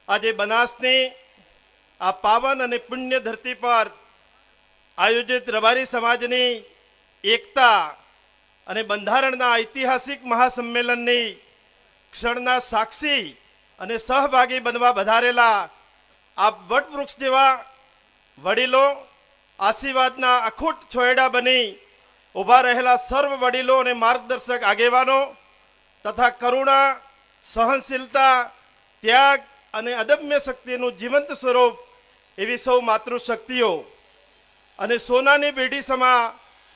આજે બનાસની આ પાવન અને પુણ્ય ધરતી પર આયોજિત રબારી સમાજની એકતા અને બંધારણના ઐતિહાસિક મહાસંમેલનની ક્ષણના સાક્ષી અને સહભાગી બનવા વધારેલા આ વટવૃક્ષ જેવા વડીલો, આશીર્વાદના અખૂટ છોયડા બની ઊભા રહેલા સર્વ વડીલો અને માર્ગદર્શક આગેવાનો તથા કરુણા, સહનશીલતા, ત્યાગ અને અદમ્ય શક્તિનું જીવંત સ્વરૂપ એવી સૌ માતૃશક્તિઓ અને સોનાની પેઢી સમા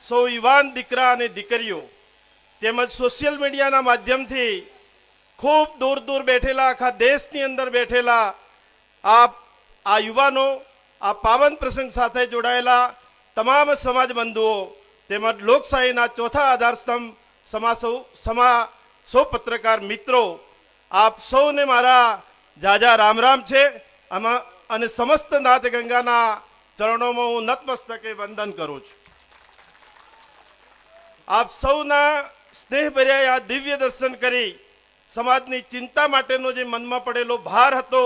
સૌ યુવાન દીકરા અને દીકરીઓ તેમજ સોશિયલ મીડિયાના માધ્યમથી ખૂબ દૂર દૂર બેઠેલા, આખા દેશની અંદર બેઠેલા આ યુવાનો, આ પાવન પ્રસંગ સાથે જોડાયેલા તમામ સમાજ બંધુઓ તેમજ લોકશાહીના ચોથા આધારસ્તંભ સૌ પત્રકાર મિત્રો, આપ સૌને મારા જાજા રામ રામ છે. અને સમસ્ત નાથ ગંગાના ચરણોમાં હું નતમસ્તકે વંદન કરું છું. આપ સૌના સ્નેહભર્યા આ દિવ્ય દર્શન કરી સમાજની ચિંતા માટેનો જે મનમાં પડેલો ભાર હતો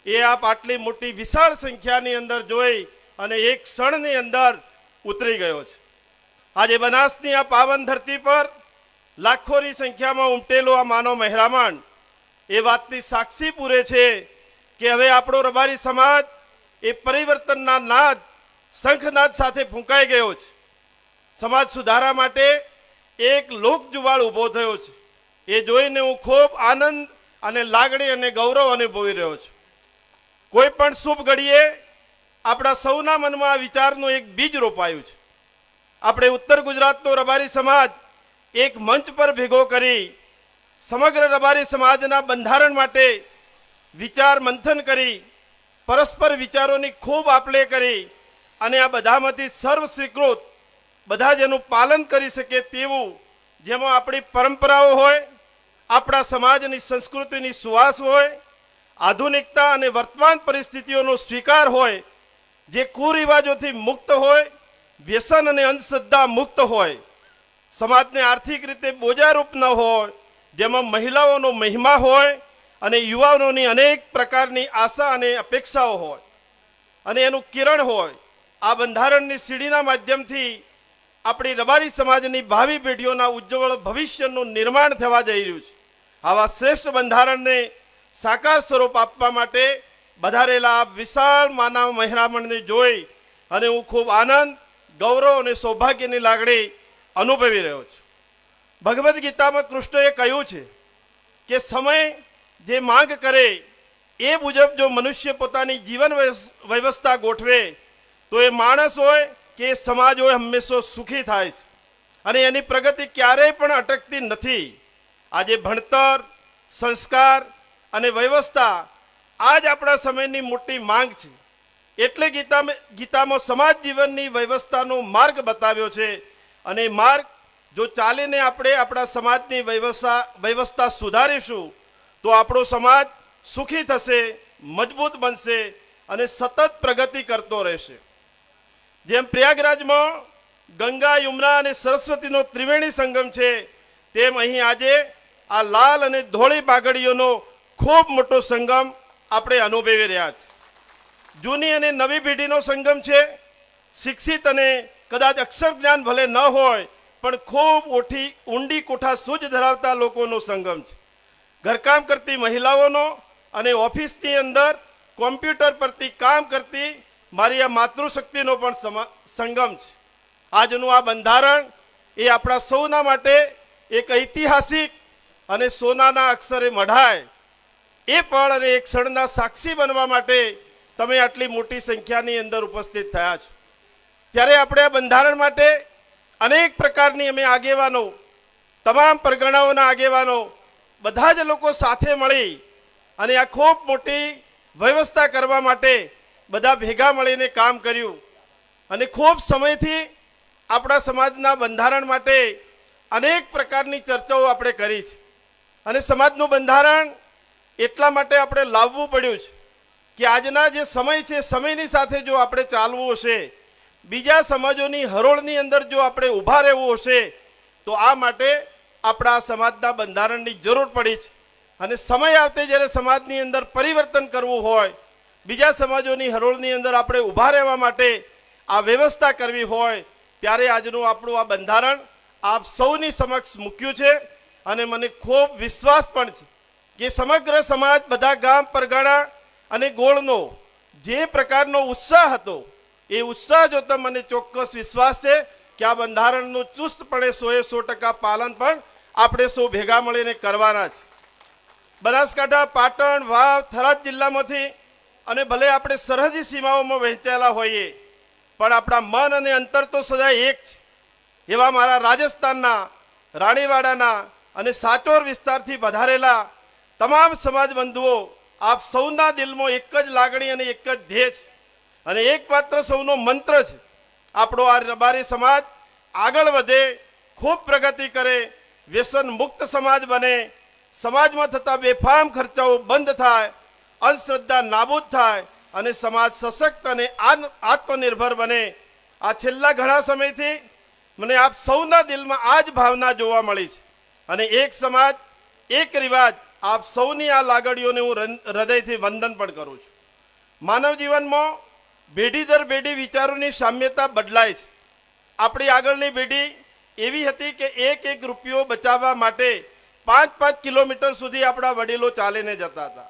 એ આપ આટલી મોટી વિશાળ સંખ્યાની અંદર જોઈ અને એક ક્ષણની અંદર ઉતરી ગયો છે. આજે બનાસની આ પાવન ધરતી પર લાખોની સંખ્યામાં ઉમટેલો આ માનવ મહેરામણ એ વાતની સાક્ષી પૂરે છે કે હવે આપણો રબારી સમાજ એ પરિવર્તનના નાદ, શંખનાદ સાથે ફૂંકાઈ ગયો છે. સમાજ સુધારા માટે એક લોકજુવાળ ઊભો થયો છે. એ જોઈને હું ખૂબ આનંદ અને લાગણી અને ગૌરવ અનુભવી રહ્યો છું. કોઈ પણ શુભ ઘડીએ આપણા સૌના મનમાં આ વિચારનું એક બીજ રોપાયું છે. આપણે ઉત્તર ગુજરાતનો રબારી સમાજ એક મંચ પર ભેગો કરી સમગ્ર રબારી સમાજના બંધારણ માટે વિચાર મંથન કરી, પરસ્પર વિચારોની ખૂબ આપલે કરી અને આ બધામાંથી સર્વ સ્વીકૃત, બધા જેનું પાલન કરી શકે તેવું, જેમાં આપણી પરંપરાઓ હોય, આપણા સમાજની સંસ્કૃતિની સુવાસ હોય, આધુનિકતા અને વર્તમાન પરિસ્થિતિઓનો સ્વીકાર હોય, જે કુરિવાજોથી મુક્ત હોય, વ્યસન અને અંધશ્રદ્ધા મુક્ત હોય, સમાજને આર્થિક રીતે બોજારૂપ ન હોય, જેમાં મહિલાઓનો મહિમા હોય અને યુવાનોની અનેક પ્રકારની આશા અને અપેક્ષાઓ હોય અને એનું કિરણ હોય. આ બંધારણની સીડીના માધ્યમથી આપણી રબારી સમાજની ભાવિ પેઢીઓના ઉજ્જવળ ભવિષ્યનું નિર્માણ થવા જઈ રહ્યું છે. આવા શ્રેષ્ઠ બંધારણને સાકાર સ્વરૂપ આપવા માટે વધારેલા વિશાળ માનવ મહેરામણને જોઈ અને હું ખૂબ આનંદ, ગૌરવ અને સૌભાગ્યની લાગણી અનુભવી રહ્યો છું. ભગવદ્ ગીતામાં કૃષ્ણએ કહ્યું છે કે સમય જે માંગ કરે એ મુજબ જો મનુષ્ય પોતાની જીવન વ્યવસ્થા ગોઠવે તો એ માણસ હોય કે એ સમાજ હોય હંમેશા સુખી થાય છે અને એની પ્રગતિ ક્યારેય પણ અટકતી નથી. આજે ભણતર, સંસ્કાર અને વ્યવસ્થા આ જ આપણા સમયની મોટી માંગ છે. એટલે ગીતામાં સમાજ જીવનની વ્યવસ્થાનો માર્ગ બતાવ્યો છે અને માર્ગ જો ચાલીને આપણે આપણા સમાજની વ્યવસ્થા સુધારીશું તો આપણો સમાજ સુખી થશે, મજબૂત બનશે અને સતત પ્રગતિ કરતો રહેશે. જેમ પ્રયાગરાજમાં ગંગા, યમુના અને સરસ્વતીનો ત્રિવેણી સંગમ છે, તેમ અહીં આજે આ લાલ અને ધોળી પાઘડીઓનો ખૂબ મોટો સંગમ આપણે અનુભવી રહ્યા છીએ. જૂની અને નવી પેઢીનો સંગમ છે. શિક્ષિત અને કદાચ અક્ષર જ્ઞાન ભલે ન હોય પણ ખૂબ ઊંડી કોઠા સૂઝ ધરાવતા લોકોનો સંગમ છે. ઘરકામ કરતી મહિલાઓનો અને ઓફિસની અંદર કોમ્પ્યુટર પરથી કામ કરતી મારી આ માતૃશક્તિનો પણ સંગમ છે. આજનું આ બંધારણ એ આપણા સૌના માટે એક ઐતિહાસિક અને સોનાના અક્ષરે મઢાય એ પળ અને એક ક્ષણના સાક્ષી બનવા માટે તમે આટલી મોટી સંખ્યાની અંદર ઉપસ્થિત થયા છો. ત્યારે આપણે આ બંધારણ માટે અનેક પ્રકારની અમે આગેવાનો, તમામ પરગણાઓના આગેવાનો, બધા જ લોકો સાથે મળી અને આ ખૂબ મોટી વ્યવસ્થા કરવા માટે બધા ભેગા મળીને કામ કર્યું અને ખૂબ સમયથી આપણા સમાજના બંધારણ માટે અનેક પ્રકારની ચર્ચાઓ આપણે કરી છે. અને સમાજનું બંધારણ એટલા માટે આપણે લાવવું પડ્યું છે કે આજના જે સમય છે, સમયની સાથે જો આપણે ચાલવું હશે, બીજા સમાજોની હરોળની અંદર જો આપણે ઊભા રહેવું હશે તો આ માટે આપણા સમાજના બંધારણની જરૂર પડી છે. અને સમય આવતે જ્યારે સમાજની અંદર પરિવર્તન કરવું હોય, બીજા સમાજોની હરોળની અંદર આપણે ઊભા રહેવા માટે આ વ્યવસ્થા કરવી હોય, ત્યારે આજનું આપણું આ બંધારણ આપ સૌની સમક્ષ મૂક્યું છે. અને મને ખૂબ વિશ્વાસ પણ છે કે સમગ્ર સમાજ, બધા ગામ પરગાણા અને ગોળનો જે પ્રકારનો ઉત્સાહ હતો, એ ઉત્સાહ જોતા મને ચોક્કસ વિશ્વાસ છે કે આ બંધારણનું ચુસ્તપણે 100% પાલન પણ આપણે સૌ ભેગા મળીને કરવાના છે. બનાસકાંઠા, પાટણ, વાવ, થરાદ જિલ્લામાંથી અને ભલે આપણે સરહદી સીમાઓમાં વહેંચાયેલા હોઈએ, પણ આપણા મન અને અંતર તો સદા એક છે. એવા મારા રાજસ્થાનના, રાણીવાડાના અને સાચોર વિસ્તારથી વધારેલા તમામ સમાજ બંધુઓ, આપ સૌના દિલમાં એક જ લાગણી અને એક જ ધ્યેય છે અને એકમાત્ર સૌનો મંત્ર છે, આપણો આ રબારી સમાજ આગળ વધે, ખૂબ પ્રગતિ કરે, વ્યસન મુક્ત સમાજ બને, સમાજમાં થતા બેફામ ખર્ચાઓ બંધ થાય, અંધશ્રદ્ધા નાબૂદ થાય અને સમાજ સશક્ત અને આત્મનિર્ભર બને. આ છેલ્લા ઘણા સમયથી મને આપ સૌના દિલમાં આ જ ભાવના જોવા મળી છે અને એક સમાજ, એક રિવાજ, આપ સૌની આ લાગણીઓને હું હૃદયથી વંદન પણ કરું છું. માનવ જીવનમાં પેઢી દર પેઢી વિચારોની સામ્યતા બદલાય છે. આપણી આગળની પેઢી એવી હતી કે એક રૂપિયો બચાવવા માટે 5-5 કિલોમીટર સુધી આપણા વડીલો ચાલીને જતા હતા,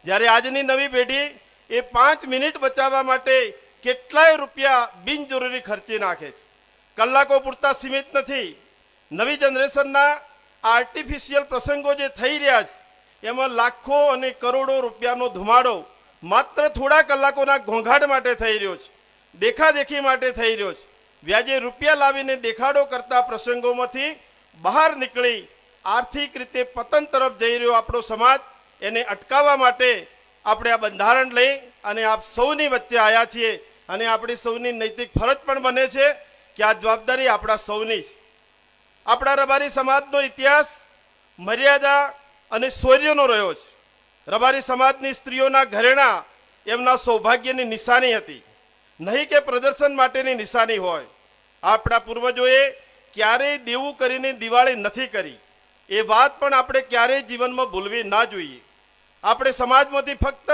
જ્યારે આજની નવી પેઢી એ 5 મિનિટ બચાવવા માટે કેટલાય રૂપિયા બિનજરૂરી ખર્ચી નાખે છે. કલાકો પૂરતા સીમિત નથી. નવી જનરેશનના આર્ટિફિશિયલ પ્રસંગો જે થઈ રહ્યા છે, એમાં લાખો અને કરોડો રૂપિયાનો ધુમાડો માત્ર થોડા કલાકોના ઘોંઘાટ માટે થઈ રહ્યો છે, દેખાદેખી માટે થઈ રહ્યો છે. વ્યાજે રૂપિયા લાવીને દેખાડો કરતા પ્રસંગોમાંથી બહાર નીકળી આર્થિક રીતે પતન તરફ જઈ રહ્યો આપણો સમાજ, એને અટકાવવા માટે આપણે આ બંધારણ લઈ અને આપ સૌની વચ્ચે આવ્યા છીએ અને આપણી સૌની નૈતિક ફરજ પણ બને છે કે આ જવાબદારી આપણા સૌની છે. આપણા રબારી સમાજનો ઇતિહાસ મર્યાદા અને શૌર્યનો રહ્યો છે. રબારી સમાજની સ્ત્રીઓના ઘરેણાં એમના સૌભાગ્યની નિશાની હતી, નહીં કે પ્રદર્શન માટેની નિશાની હોય. આપણા પૂર્વજોએ ક્યારેય દેવું કરીને દિવાળી નથી કરી, એ વાત પણ આપણે ક્યારેય જીવનમાં ભૂલવી ના જોઈએ. આપણે સમાજમાંથી ફક્ત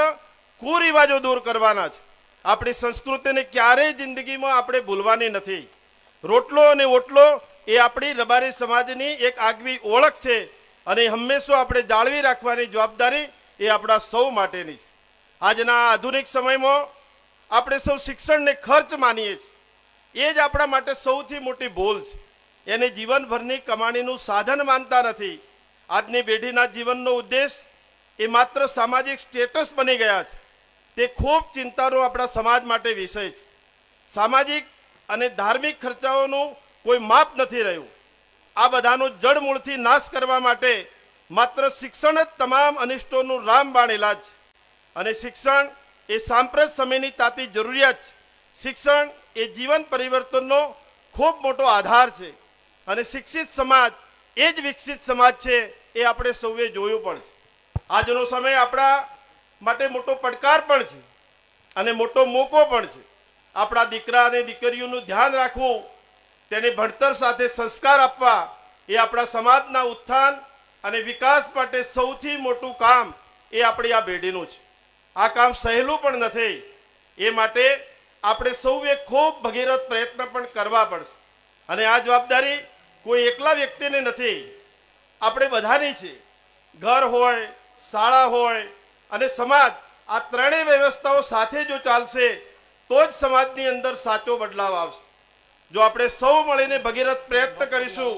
કુરિવાજો દૂર કરવાના છે, આપણી સંસ્કૃતિને ક્યારેય જિંદગીમાં આપણે ભૂલવાની નથી. રોટલો અને ઓટલો એ આપણી રબારી સમાજની એક આગવી ઓળખ છે અને હંમેશા આપણે જાળવી રાખવાની જવાબદારી એ આપણા સૌ માટેની છે. આજના આધુનિક સમયમાં આપણે સૌ શિક્ષણને ખર્ચ માનીએ છીએ, એ જ આપણા માટે સૌથી મોટી ભૂલ છે. એને જીવનભરની કમાણીનું સાધન માનતા નથી. આજની પેઢીના જીવનનો ઉદ્દેશ એ માત્ર સામાજિક સ્ટેટસ બની ગયા છે. તે ખૂબ ચિંતાનો આપણા સમાજ માટે વિષય છે. સામાજિક અને ધાર્મિક ખર્ચાઓનું કોઈ માપ નથી રહ્યું. આ બધાનો જડમૂળથી નાશ કરવા માટે માત્ર શિક્ષણ જ તમામ અનિષ્ટોનું રામબાણ ઇલાજ છે. અને શિક્ષણ એ સાંપ્રત સમયની તાતી જરૂરિયાત છે. શિક્ષણ એ જીવન પરિવર્તનનો ખૂબ મોટો આધાર છે અને શિક્ષિત સમાજ એ જ વિકસિત સમાજ છે, એ આપણે સૌએ જોયું પણ છે. આજનો સમય આપણા માટે મોટો પડકાર પણ છે અને મોટો મોકો પણ છે. આપણા દીકરા અને દીકરીઓનું ધ્યાન રાખવું, તેને ભણતર સાથે સંસ્કાર આપવા, એ આપણા સમાજના ઉત્થાન અને વિકાસ માટે સૌથી મોટું કામ એ આપણી આ પેઢીનું છે. આ કામ સહેલું પણ નથી. એ માટે આપણે સૌએ ખૂબ ભગીરથ પ્રયત્ન પણ કરવા પડશે અને આ જવાબદારી કોઈ એકલા વ્યક્તિને નથી, આપણે બધાની છે. ઘર હોય, શાળા હોય અને સમાજ, આ ત્રણેય વ્યવસ્થાઓ સાથે જો ચાલશે તો જ સમાજની અંદર સાચો બદલાવ આવશે. જો આપણે સૌ મળીને ભગીરથ પ્રયત્ન કરીશું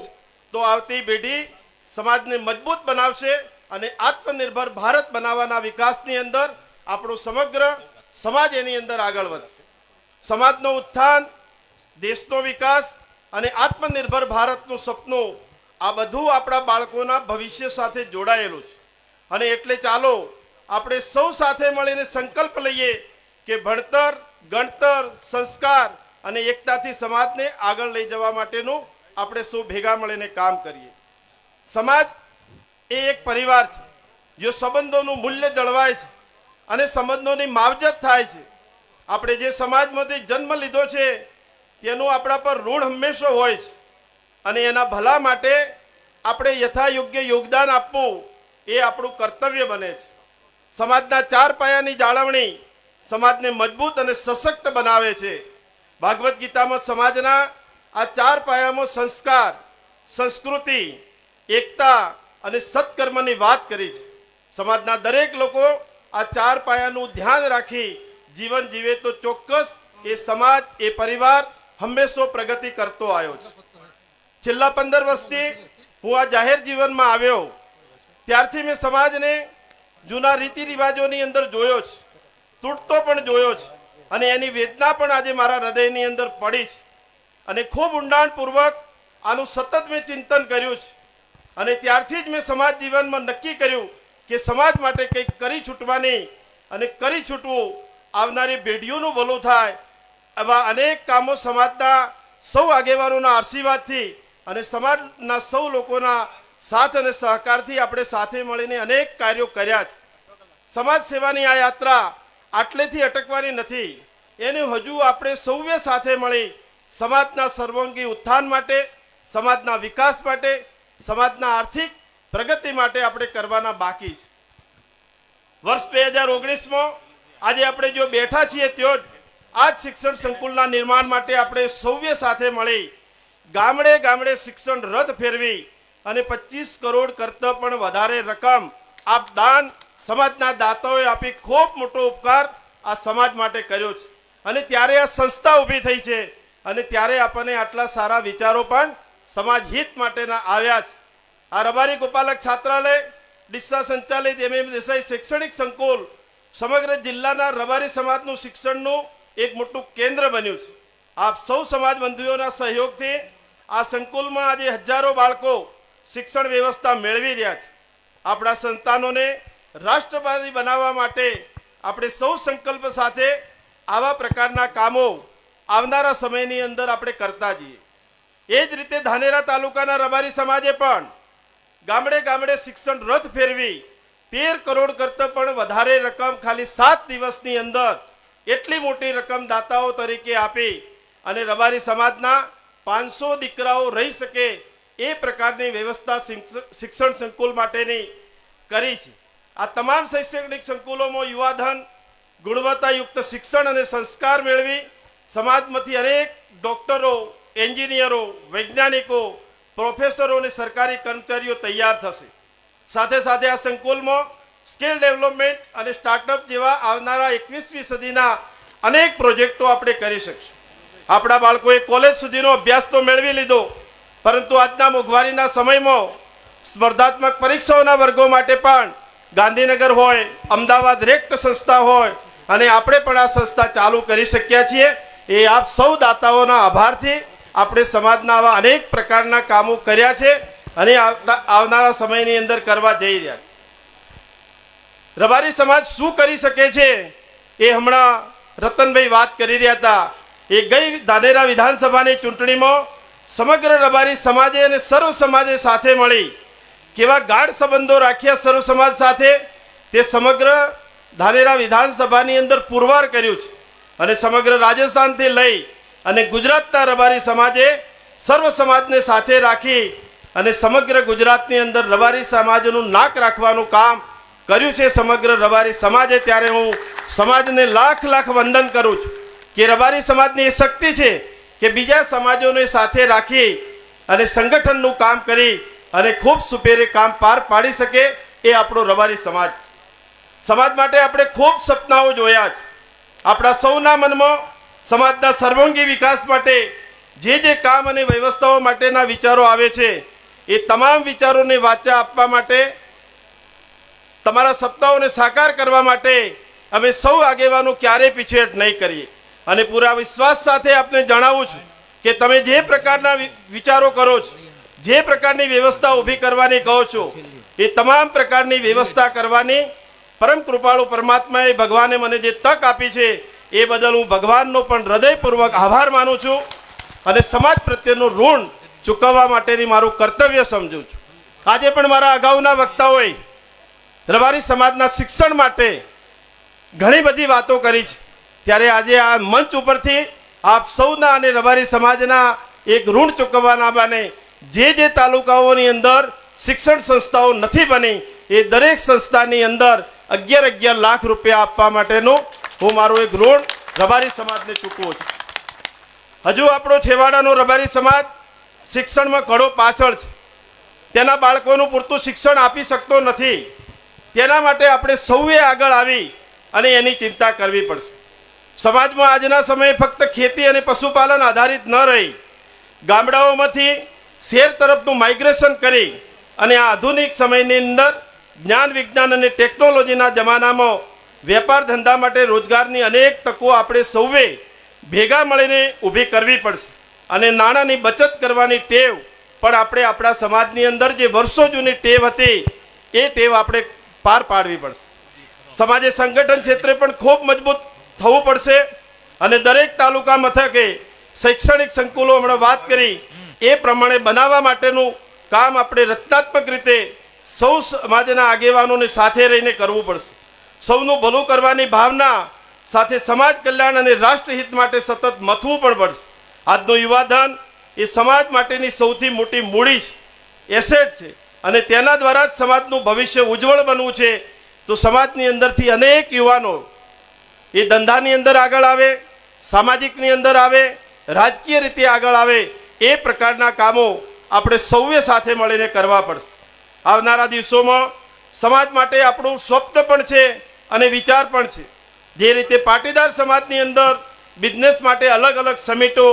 તો આવતી પેઢી સમાજને મજબૂત બનાવશે અને આત્મનિર્ભર ભારત બનાવવાના વિકાસની અંદર આપણો સમગ્ર સમાજ એની અંદર આગળ વધશે. સમાજનો ઉત્થાન, દેશનો વિકાસ અને આત્મનિર્ભર ભારતનું સપનું, આ બધું આપણા બાળકોના ભવિષ્ય સાથે જોડાયેલું છે. અને એટલે ચાલો આપણે સૌ સાથે મળીને સંકલ્પ લઈએ કે ભણતર, ગણતર, સંસ્કાર અને એકતાથી સમાજને આગળ લઈ જવા માટેનું આપણે સૌ ભેગા મળીને કામ કરીએ. સમાજ એ એક પરિવાર છે. જો સંબંધોનું મૂલ્ય જળવાય છે અને સંબંધોની માવજત થાય છે, આપણે જે સમાજમાંથી જન્મ લીધો છે તેનું આપણા પર ઋણ હંમેશા હોય છે અને એના ભલા માટે આપણે યથાયોગ્ય યોગદાન આપવું એ આપણું કર્તવ્ય બને છે. સમાજના ચાર પાયાની જાળવણી સમાજને મજબૂત અને સશક્ત બનાવે છે. ભાગવત ગીતામાં સમાજના આ ચાર પાયામાં સંસ્કાર, સંસ્કૃતિ, એકતા અને સત્કર્મની વાત કરી છે. સમાજના દરેક લોકો આ ચાર પાયાનું ધ્યાન રાખી જીવન જીવે તો ચોક્કસ એ સમાજ, એ પરિવાર હંમેશા પ્રગતિ કરતો આવ્યો છે. છેલ્લા 15 વર્ષથી હું આ જાહેર જીવનમાં આવ્યો ત્યારથી મેં સમાજને જૂના રીતિ રિવાજોની અંદર જોયો છે, તૂટતો પણ જોયો છે અને એની વેદના પણ આજે મારા હૃદયની અંદર પડી છે. અને ખૂબ ઊંડાણપૂર્વક આનું સતત મેં ચિંતન કર્યું છે અને ત્યારથી જ મેં સમાજ જીવનમાં નક્કી કર્યું કે સમાજ માટે કંઈક કરી છૂટવાની અને કરી છૂટવું આવનારી પેઢીઓનું ભલું થાય એવા અનેક કામો સમાજના સૌ આગેવાનોના આશીર્વાદથી અને સમાજના સૌ લોકોના સાથ અને સહકારથી આપણે સાથે મળીને અનેક કાર્યો કર્યા છે. સમાજ સેવાની આ યાત્રા આટલેથી અટકવાની નથી. એને હજુ આપણે સૌએ સાથે મળી સમાજના સર્વાંગી ઉત્થાન માટે, સમાજના વિકાસ માટે, સમાજના આર્થિક પ્રગતિ માટે આપણે કરવાના બાકી છે. વર્ષ 2019માં આજે આપણે જો બેઠા છીએ ત્યાં જ આ જ શિક્ષણ સંકુલના નિર્માણ માટે આપણે સૌએ સાથે મળી ગામડે ગામડે શિક્ષણ રથ ફેરવી અને 25 કરોડ કરતાં પણ વધારે રકમ આપ દાન સમાજના દાતાઓએ આપી ખૂબ મોટો ઉપકાર આ સમાજ માટે કર્યો છે. અને ત્યારે આ સંસ્થા ઊભી થઈ છે અને ત્યારે આપણને આટલા સારા વિચારો પણ સમાજ હિત માટેના આવ્યા છે. આ રબારી ગોપાલક છાત્રાલય, ડિસ્સા સંચાલિત MM દેસાઈ શૈક્ષણિક સંકુલ સમગ્ર જિલ્લાના રબારી સમાજનું શિક્ષણનું એક મોટું કેન્દ્ર બન્યું છે. આપ સૌ સમાજ બંધુઓના સહયોગથી આ સંકુલમાં આજે હજારો બાળકો શિક્ષણ વ્યવસ્થા મેળવી રહ્યા છે. આપણા સંતાનોને રાષ્ટ્રવાદી બનાવવા માટે આપણે સૌ સંકલ્પ સાથે આવા પ્રકારના કામો આવનારા સમયની અંદર આપણે કરતા જઈએ. એ જ રીતે ધાનેરા તાલુકાના રબારી સમાજે પણ ગામડે ગામડે શિક્ષણ રથ ફેરવી 13 કરોડ કરતાં પણ વધારે રકમ ખાલી 7 દિવસની અંદર એટલી મોટી રકમ દાતાઓ તરીકે આપી અને રબારી સમાજના 500 દીકરાઓ રહી શકે એ પ્રકારની વ્યવસ્થા શિક્ષણ સંકુલ માટેની કરી છે. આ તમામ શૈક્ષણિક સંકુલોમાં યુવાધન ગુણવત્તાયુક્ત શિક્ષણ અને સંસ્કાર મેળવી સમાજમાંથી અનેક ડોક્ટરો, એન્જિનિયરો, વૈજ્ઞાનિકો, પ્રોફેસરો અને સરકારી કર્મચારીઓ તૈયાર થશે. સાથે સાથે આ સંકુલમાં સ્કિલ ડેવલપમેન્ટ અને સ્ટાર્ટઅપ જેવા આવનારા 21મી સદીના અનેક પ્રોજેક્ટો આપણે કરી શકીશું. આપણા બાળકોએ કોલેજ સુધીનો અભ્યાસ તો મેળવી લીધો, પરંતુ આજના મોંઘવારીના સમયમાં સ્પર્ધાત્મક પરીક્ષાઓના વર્ગો માટે પણ ગાંધીનગર હોય, અમદાવાદ રેક્ટ સંસ્થા હોય અને આપણે પણ આ સંસ્થા ચાલુ કરી શક્યા છીએ. એ આપ સૌ દાતાઓના આભારથી આપણે સમાજના આવા અનેક પ્રકારના કામો કર્યા છે અને આવનારા સમયની અંદર કરવા જઈ રહ્યા છે. રબારી સમાજ શું કરી શકે છે એ હમણાં રતનભાઈ વાત કરી રહ્યા હતા. એ ગઈ ધાનેરા વિધાનસભાની ચૂંટણીમાં સમગ્ર રબારી સમાજે અને સર્વ સમાજે સાથે મળી કેવા ગાઢ સંબંધો રાખ્યા સર્વ સમાજ સાથે તે સમગ્ર ધાનેરા વિધાનસભાની અંદર પુરવાર કર્યું છે. અને સમગ્ર રાજસ્થાનથી લઈ અને ગુજરાતના રબારી સમાજે સર્વ સમાજને સાથે રાખી અને સમગ્ર ગુજરાતની અંદર રબારી સમાજનું નાક રાખવાનું કામ કર્યું છે સમગ્ર રબારી સમાજે. ત્યારે હું સમાજને લાખ લાખ વંદન કરું છું કે રબારી સમાજની એ શક્તિ છે કે બીજા સમાજોને સાથે રાખી અને સંગઠનનું કામ કરી અને ખૂબ સુપેરે કામ પાર પાડી શકે એ આપણો રબારી સમાજ. સમાજ માટે આપણે ખૂબ સપનાઓ જોયા છે. આપણા સૌના મનમાં સમાજના સર્વાંગી વિકાસ માટે જે કામ અને વ્યવસ્થાઓ માટેના વિચારો આવે છે એ તમામ વિચારોને વાચા આપવા માટે, તમારા સપનાઓને સાકાર કરવા માટે અમે સૌ આગેવાનો ક્યારેય પીછેહટ નહીં કરીએ. અને પૂરા વિશ્વાસ સાથે આપને જણાવું છું કે તમે જે પ્રકારના વિચારો કરો છો, જે પ્રકારની વ્યવસ્થા ઊભી કરવાની કહો છો એ તમામ પ્રકારની વ્યવસ્થા કરવાની પરમ કૃપાળુ પરમાત્માએ ભગવાને મને જે તક આપી છે એ બદલ હું ભગવાનનો પણ હૃદયપૂર્વક આભાર માનું છું અને સમાજ પ્રત્યેનું ઋણ ચૂકવવા માટેની મારું કર્તવ્ય સમજું છું. આજે પણ મારા અગાઉના વક્તાઓએ રબારી સમાજના શિક્ષણ માટે ઘણી બધી વાતો કરી છે. ત્યારે આજે આ મંચ ઉપરથી આપ સૌના અને રબારી સમાજના એક ઋણ ચૂકવવાના બને જે તાલુકાઓની અંદર શિક્ષણ સંસ્થાઓ નથી બની એ દરેક સંસ્થાની અંદર 11 લાખ રૂપિયા આપવા માટેનું હું મારું એક ઋણ રબારી સમાજને ચૂકવું છું. હજુ આપણો છેવાડાનો રબારી સમાજ શિક્ષણમાં ઘણો પાછળ છે. તેના બાળકોનું પૂરતું શિક્ષણ આપી શકતો નથી. તેના માટે આપણે સૌએ આગળ આવી અને એની ચિંતા કરવી પડશે. સમાજમાં આજના સમયે ફક્ત ખેતી અને પશુપાલન આધારિત ન રહી ગામડાઓમાંથી શહેર તરફનું માઇગ્રેશન કરી અને આ આધુનિક સમયની અંદર જ્ઞાન વિજ્ઞાન અને ટેકનોલોજીના જમાનામાં વેપાર ધંધા માટે રોજગારની અનેક તકો આપણે સૌએ ભેગા મળીને ઊભી કરવી પડશે. અને નાણાંની બચત કરવાની ટેવ પણ આપણે આપણા સમાજની અંદર જે વર્ષો જૂની ટેવ હતી એ ટેવ આપણે પાર પાડવી પડશે. સમાજે સંગઠન ક્ષેત્રે પણ ખૂબ મજબૂત થવું પડશે અને દરેક તાલુકા મથકે શૈક્ષણિક સંકુલો હમણાં વાત કરી એ પ્રમાણે બનાવવા માટેનું કામ આપણે રચનાત્મક રીતે સૌ સમાજના આગેવાનોને સાથે રહીને કરવું પડશે. સૌનું ભલું કરવાની ભાવના સાથે સમાજ કલ્યાણ અને રાષ્ટ્રહિત માટે સતત મથવું પણ પડશે. આજનું યુવાધન એ સમાજ માટેની સૌથી મોટી મૂડી છે, એસેટ છે અને તેના દ્વારા જ સમાજનું ભવિષ્ય ઉજ્જવળ બનવું છે. તો સમાજની અંદરથી અનેક યુવાનો એ ધંધાની અંદર આગળ આવે, સામાજિકની અંદર આવે, રાજકીય રીતે આગળ આવે એ પ્રકારના કામો આપણે સૌએ સાથે મળીને કરવા પડશે. આવનારા દિવસોમાં સમાજ માટે આપણું સ્વપ્ન પણ છે અને વિચાર પણ છે. જે રીતે પાટીદાર સમાજની અંદર બિઝનેસ માટે અલગ અલગ સમિટો,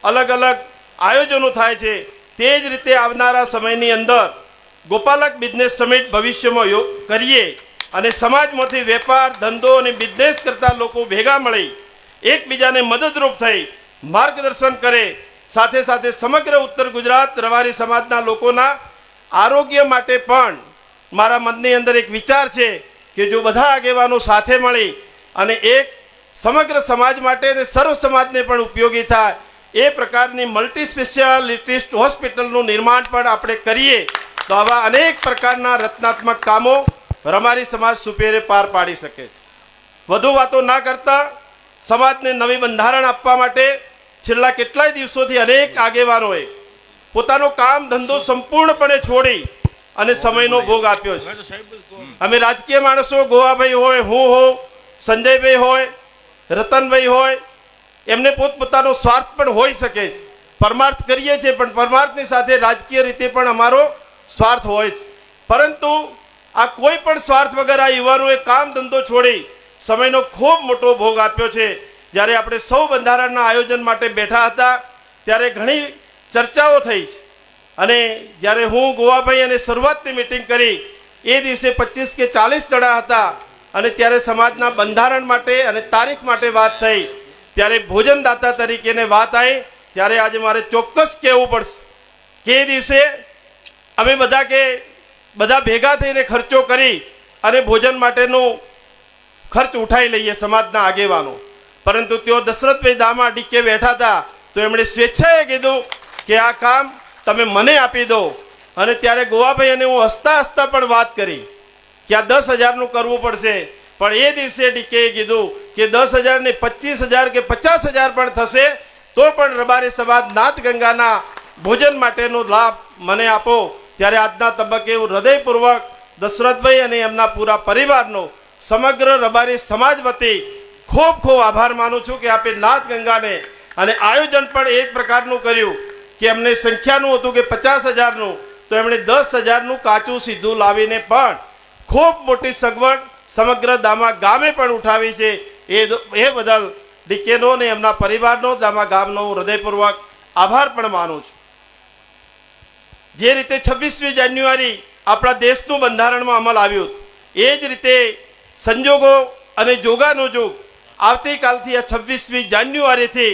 અલગ અલગ આયોજનો થાય છે, તે જ રીતે આવનારા સમયની અંદર ગોપાલક બિઝનેસ સમિટ ભવિષ્યમાં કરીએ અને સમાજમાંથી વેપાર ધંધો અને બિઝનેસ કરતા લોકો ભેગા મળી એકબીજાને મદદરૂપ થઈ માર્ગદર્શન કરે. સાથે સાથે સમગ્ર ઉત્તર ગુજરાત રબારી સમાજના લોકોના આરોગ્ય માટે પણ મારા મનની અંદર એક વિચાર છે કે જો બધા આગેવાનો સાથે મળી અને એક સમગ્ર સમાજ માટે અને સર્વ સમાજને પણ ઉપયોગી થાય એ પ્રકારની મલ્ટી સ્પેશિયાલિસ્ટ હોસ્પિટલનું નિર્માણ પણ આપણે કરીએ તો આવા અનેક પ્રકારના રચનાત્મક કામો રબારી સમાજ સુપેરે પાર પાડી શકે છે. વધુ વાતો ના કરતા સમાજને નવી બંધારણ આપવા માટે છેલ્લા કેટલાય દિવસોથી અનેક આગેવાનોએ પોતાનો કામ ધંધો સંપૂર્ણપણે છોડી અને સમયનો ભોગ આપ્યો છે. અમે રાજકીય માણસો, ગોવાભાઈ હોય, હું હોઉં, સંજયભાઈ હોય, રતનભાઈ હોય, એમને પોતપોતાનો સ્વાર્થ પણ હોઈ શકે છે. પરમાર્થ કરીએ છીએ પણ પરમાર્થની સાથે રાજકીય રીતે પણ અમારો સ્વાર્થ હોય છે. પરંતુ આ કોઈ પણ સ્વાર્થ વગર આ યુવાનોએ કામ ધંધો છોડી સમયનો ખૂબ મોટો ભોગ આપ્યો છે. જ્યારે આપણે સૌ બંધારણના આયોજન માટે બેઠા હતા ત્યારે ઘણી ચર્ચાઓ થઈ છે અને જ્યારે હું ગોવાભાઈ અને શરૂઆતની મિટિંગ કરી એ દિવસે 25 કે 40 જણા હતા અને ત્યારે સમાજના બંધારણ માટે અને તારીખ માટે વાત થઈ ત્યારે ભોજનદાતા તરીકેને વાત આવી ત્યારે આજે મારે ચોક્કસ કહેવું પડશે કે એ દિવસે અમે બધા ભેગા થઈને ખર્ચો કરી અને ભોજન માટેનું ખર્ચ ઉઠાવી લઈએ સમાજના આગેવાનો. પરંતુ તેઓ દશરથભાઈ દામા ડીકે બેઠા હતા તો એમણે સ્વેચ્છાએ કીધું કે આ કામ તમે મને આપી દો. અને ત્યારે ગોવાભાઈ અને હું હસતા હસતા પણ વાત કરી કે આ 10,000નું કરવું પડશે. પણ એ દિવસે ડીકે કીધું કે 10,000 ને 25,000 કે 50,000 પણ થશે તો પણ રબારી સમાજ નાથ ગંગાના ભોજન માટેનો લાભ મને આપો. ત્યારે આજના તબક્કે હું હૃદયપૂર્વક દશરથભાઈ અને એમના પૂરા પરિવારનો સમગ્ર રબારી સમાજ વતી ખૂબ ખૂબ આભાર માનું છું કે આપે નાથ ગંગાને અને આયોજન પણ એક પ્રકારનું કર્યું કે એમને સંખ્યાનું હતું કે 50,000નું તો એમણે 10,000નું કાચું સીધું લાવીને પણ ખૂબ મોટી સગવડ સમગ્ર દામા ગામે પણ ઉઠાવી છે. એ બદલ ડીકેનો અને એમના પરિવારનો દામા ગામનો હું હૃદયપૂર્વક આભાર પણ માનું છું. જે રીતે 26મી જાન્યુઆરી આપણા દેશનું બંધારણમાં અમલ આવ્યું એ જ રીતે સંજોગો અને જોગાનું જોગ આવતીકાલથી આ 26મી જાન્યુઆરીથી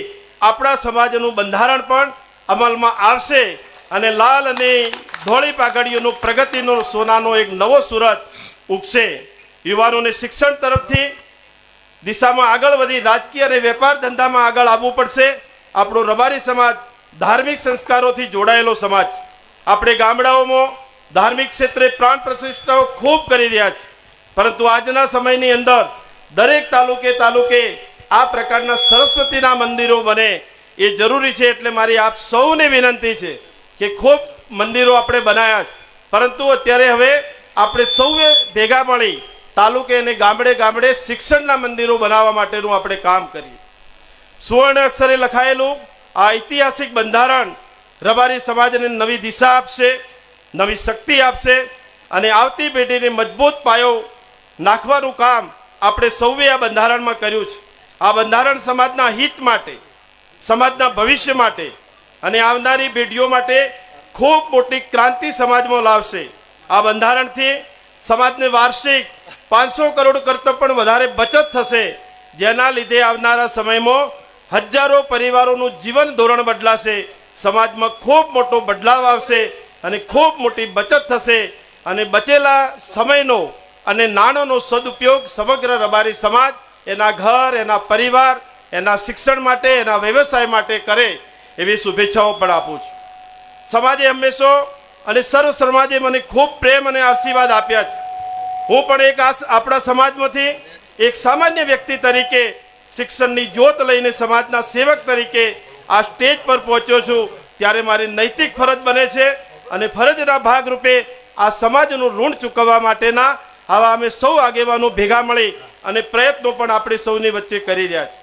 આપણા સમાજનું બંધારણ પણ અમલમાં આવશે અને લાલ અને ધોળી પાઘડીઓનો પ્રગતિનો સોનાનો એક નવો સુરત ઉગશે. યુવાનોને શિક્ષણ તરફથી દિશામાં આગળ વધી રાજકીય અને વેપાર ધંધામાં આગળ આવવું પડશે. આપણો રબારી સમાજ ધાર્મિક સંસ્કારોથી જોડાયેલો સમાજ. આપણે ગામડાઓમાં ધાર્મિક ક્ષેત્રે પ્રાણ પ્રતિષ્ઠાઓ ખૂબ કરી રહ્યા છે પરંતુ આજના સમયની અંદર દરેક તાલુકે આ પ્રકારના સરસ્વતીના મંદિરો બને એ જરૂરી છે. એટલે મારી આપ સૌને વિનંતી છે કે ખૂબ મંદિરો આપણે બનાવ્યા છે પરંતુ અત્યારે હવે આપણે સૌએ ભેગા મળી તાલુકે અને ગામડે ગામડે શિક્ષણના મંદિરો બનાવવા માટેનું આપણે કામ કરીએ. સુવર્ણ અક્ષરે લખાયેલું આ ઐતિહાસિક બંધારણ રબારી સમાજને નવી દિશા આપશે, નવી શક્તિ આપશે અને આવતી પેઢીને મજબૂત પાયો નાખવાનું કામ આપણે સૌએ આ બંધારણમાં કર્યું છે. આ બંધારણ સમાજના હિત માટે, સમાજના ભવિષ્ય માટે અને આવનારી પેઢીઓ માટે ખૂબ મોટી ક્રાંતિ સમાજમાં લાવશે. આ બંધારણથી સમાજને વાર્ષિક 500 કરોડ કરતાં પણ વધારે બચત થશે, જેના લીધે આવનારા સમયમાં હજારો પરિવારોનું જીવન ધોરણ બદલાશે, સમાજમાં ખૂબ મોટો બદલાવ આવશે અને ખૂબ મોટી બચત થશે અને બચેલા સમયનો અને નાણાંનો સદુપયોગ સમગ્ર રબારી સમાજ એના ઘર, એના પરિવાર, એના શિક્ષણ માટે, એના વ્યવસાય માટે કરે એવી શુભેચ્છાઓ પણ આપું છું. સમાજે હંમેશા અને સર્વ સમાજે મને ખૂબ પ્રેમ અને આશીર્વાદ આપ્યા છે. હું પણ એક આપણા સમાજમાંથી એક સામાન્ય વ્યક્તિ તરીકે શિક્ષણની જ્યોત લઈને સમાજના સેવક તરીકે આ સ્ટેજ પર પહોંચ્યો છું, ત્યારે મારી નૈતિક ફરજ બને છે અને ફરજના ભાગરૂપે આ સમાજનું ઋણ ચૂકવવા માટેના આવા અમે સૌ આગેવાનો ભેગા મળી અને પ્રયત્નો પણ આપણે સૌની વચ્ચે કરી રહ્યા છે.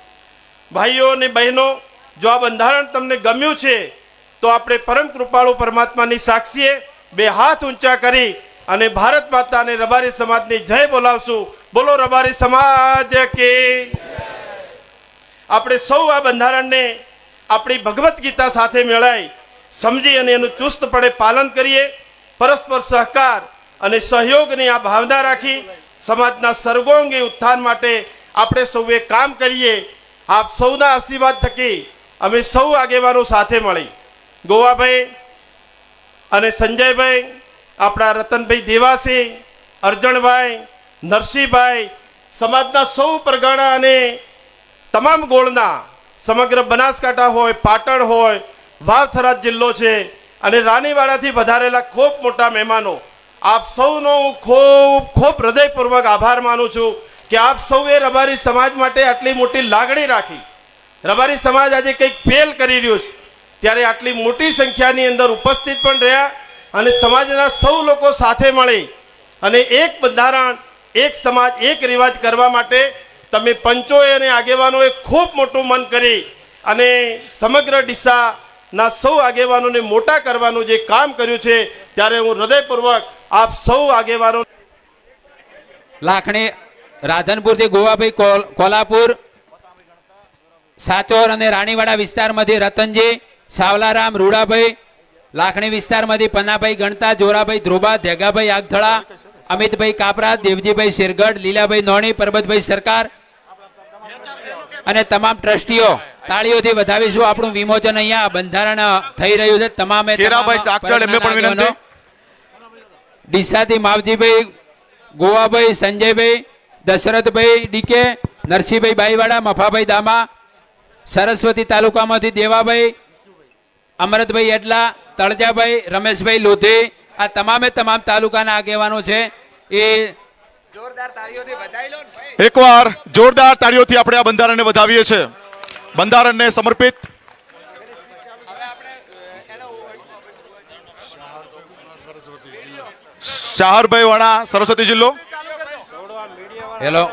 ભાઈઓ અને બહેનો, જો આ બંધારણ તમને ગમ્યું છે તો આપણે પરમ કૃપાળુ પરમાત્માની સાક્ષીએ બે હાથ ઊંચા કરી અને ભારત માતા અને રબારી સમાજની જય બોલાવશું. બોલો રબારી સમાજ કે. આપણે સૌ આ બંધારણને આપણી ભગવદ્ ગીતા સાથે મેળવી સમજી અને એનું ચુસ્તપણે પાલન કરીએ. પરસ્પર સહકાર અને સહયોગની આ ભાવના રાખી સમાજના સર્વોંગી ઉત્થાન માટે આપણે સૌએ કામ કરીએ. આપ સૌના આશીર્વાદ થકી અમે સૌ આગેવાનો સાથે મળી ગોવાભાઈ અને સંજયભાઈ, આપણા રતનભાઈ દેવાસી, અર્જણભાઈ, નરસિંહભાઈ, સમાજના સૌ પરગણા અને તમામ ગોળના સમગ્ર બનાસકાંઠા હોય, પાટણ હોય, વાવ-થરાદ જિલ્લો છે અને રાણીવાડાથી વધારેલા ખૂબ મોટા મહેમાનો, આપ સૌનો હું ખૂબ ખૂબ હૃદયપૂર્વક આભાર માનું છું કે આપ સૌએ રબારી સમાજ માટે આટલી મોટી લાગણી રાખી. રબારી સમાજ આજે કંઈક ફેલ કરી રહ્યો છે ત્યારે આટલી મોટી સંખ્યાની અંદર ઉપસ્થિત પણ રહ્યા અને સમાજના સૌ લોકો સાથે મળી અને એક બંધારણ, એક સમાજ, એક રિવાજ કરવા માટે તમે પંચોએ અને આગેવાનોએ ખૂબ મોટું મન કરી અને સમગ્ર ડીસાના સૌ આગેવાનોને મોટા કરવાનું જે કામ કર્યું છે, ત્યારે હું હૃદયપૂર્વક આપ સૌ આગેવાનો લાખણી રાધનપુરથી ગોવાભાઈ કોલ્હાપુર, સાચોર અને રાણીવાડા વિસ્તારમાંથી રતનજી, સાવલારામ, રૂડાભાઈ, લાખણી વિસ્તારમાંથી પન્નાભાઈ ગણતા, જોરાભાઈ ધ્રુબા, ધેગાભાઈ આગથળા, અમિતભાઈ કાપરા, દેવજીભાઈ શેરગઢ, લીલાભાઈ નોણી, પરબતભાઈ સરકાર અને તમામ ટ્રસ્ટીઓ તાળીઓથી વધાવીશું. આપણું વિમોચન અહીંયા બંધારણ થઈ રહ્યું છે. તમામે ડીસાથી માવજીભાઈ, ગોવાભાઈ, સંજયભાઈ, દશરથભાઈ ડીકે, નરસિંહભાઈ બાઈવાડા, મફાભાઈ દામા, સરસ્વતી તાલુકામાંથી દેવાભાઈ, અમરતભાઈ એડલા, તળજાભાઈ, રમેશભાઈ લોધી, આ તમામે તમામ તાલુકાના આગેવાનો છે. એ એકવાર જોરદાર તાળીઓથી આપણે આ બંધારણને વધાવીએ છીએ. બંધારણને સમર્પિત શાહરભાઈ વાણા, સરસ્વતી જિલ્લો. હેલો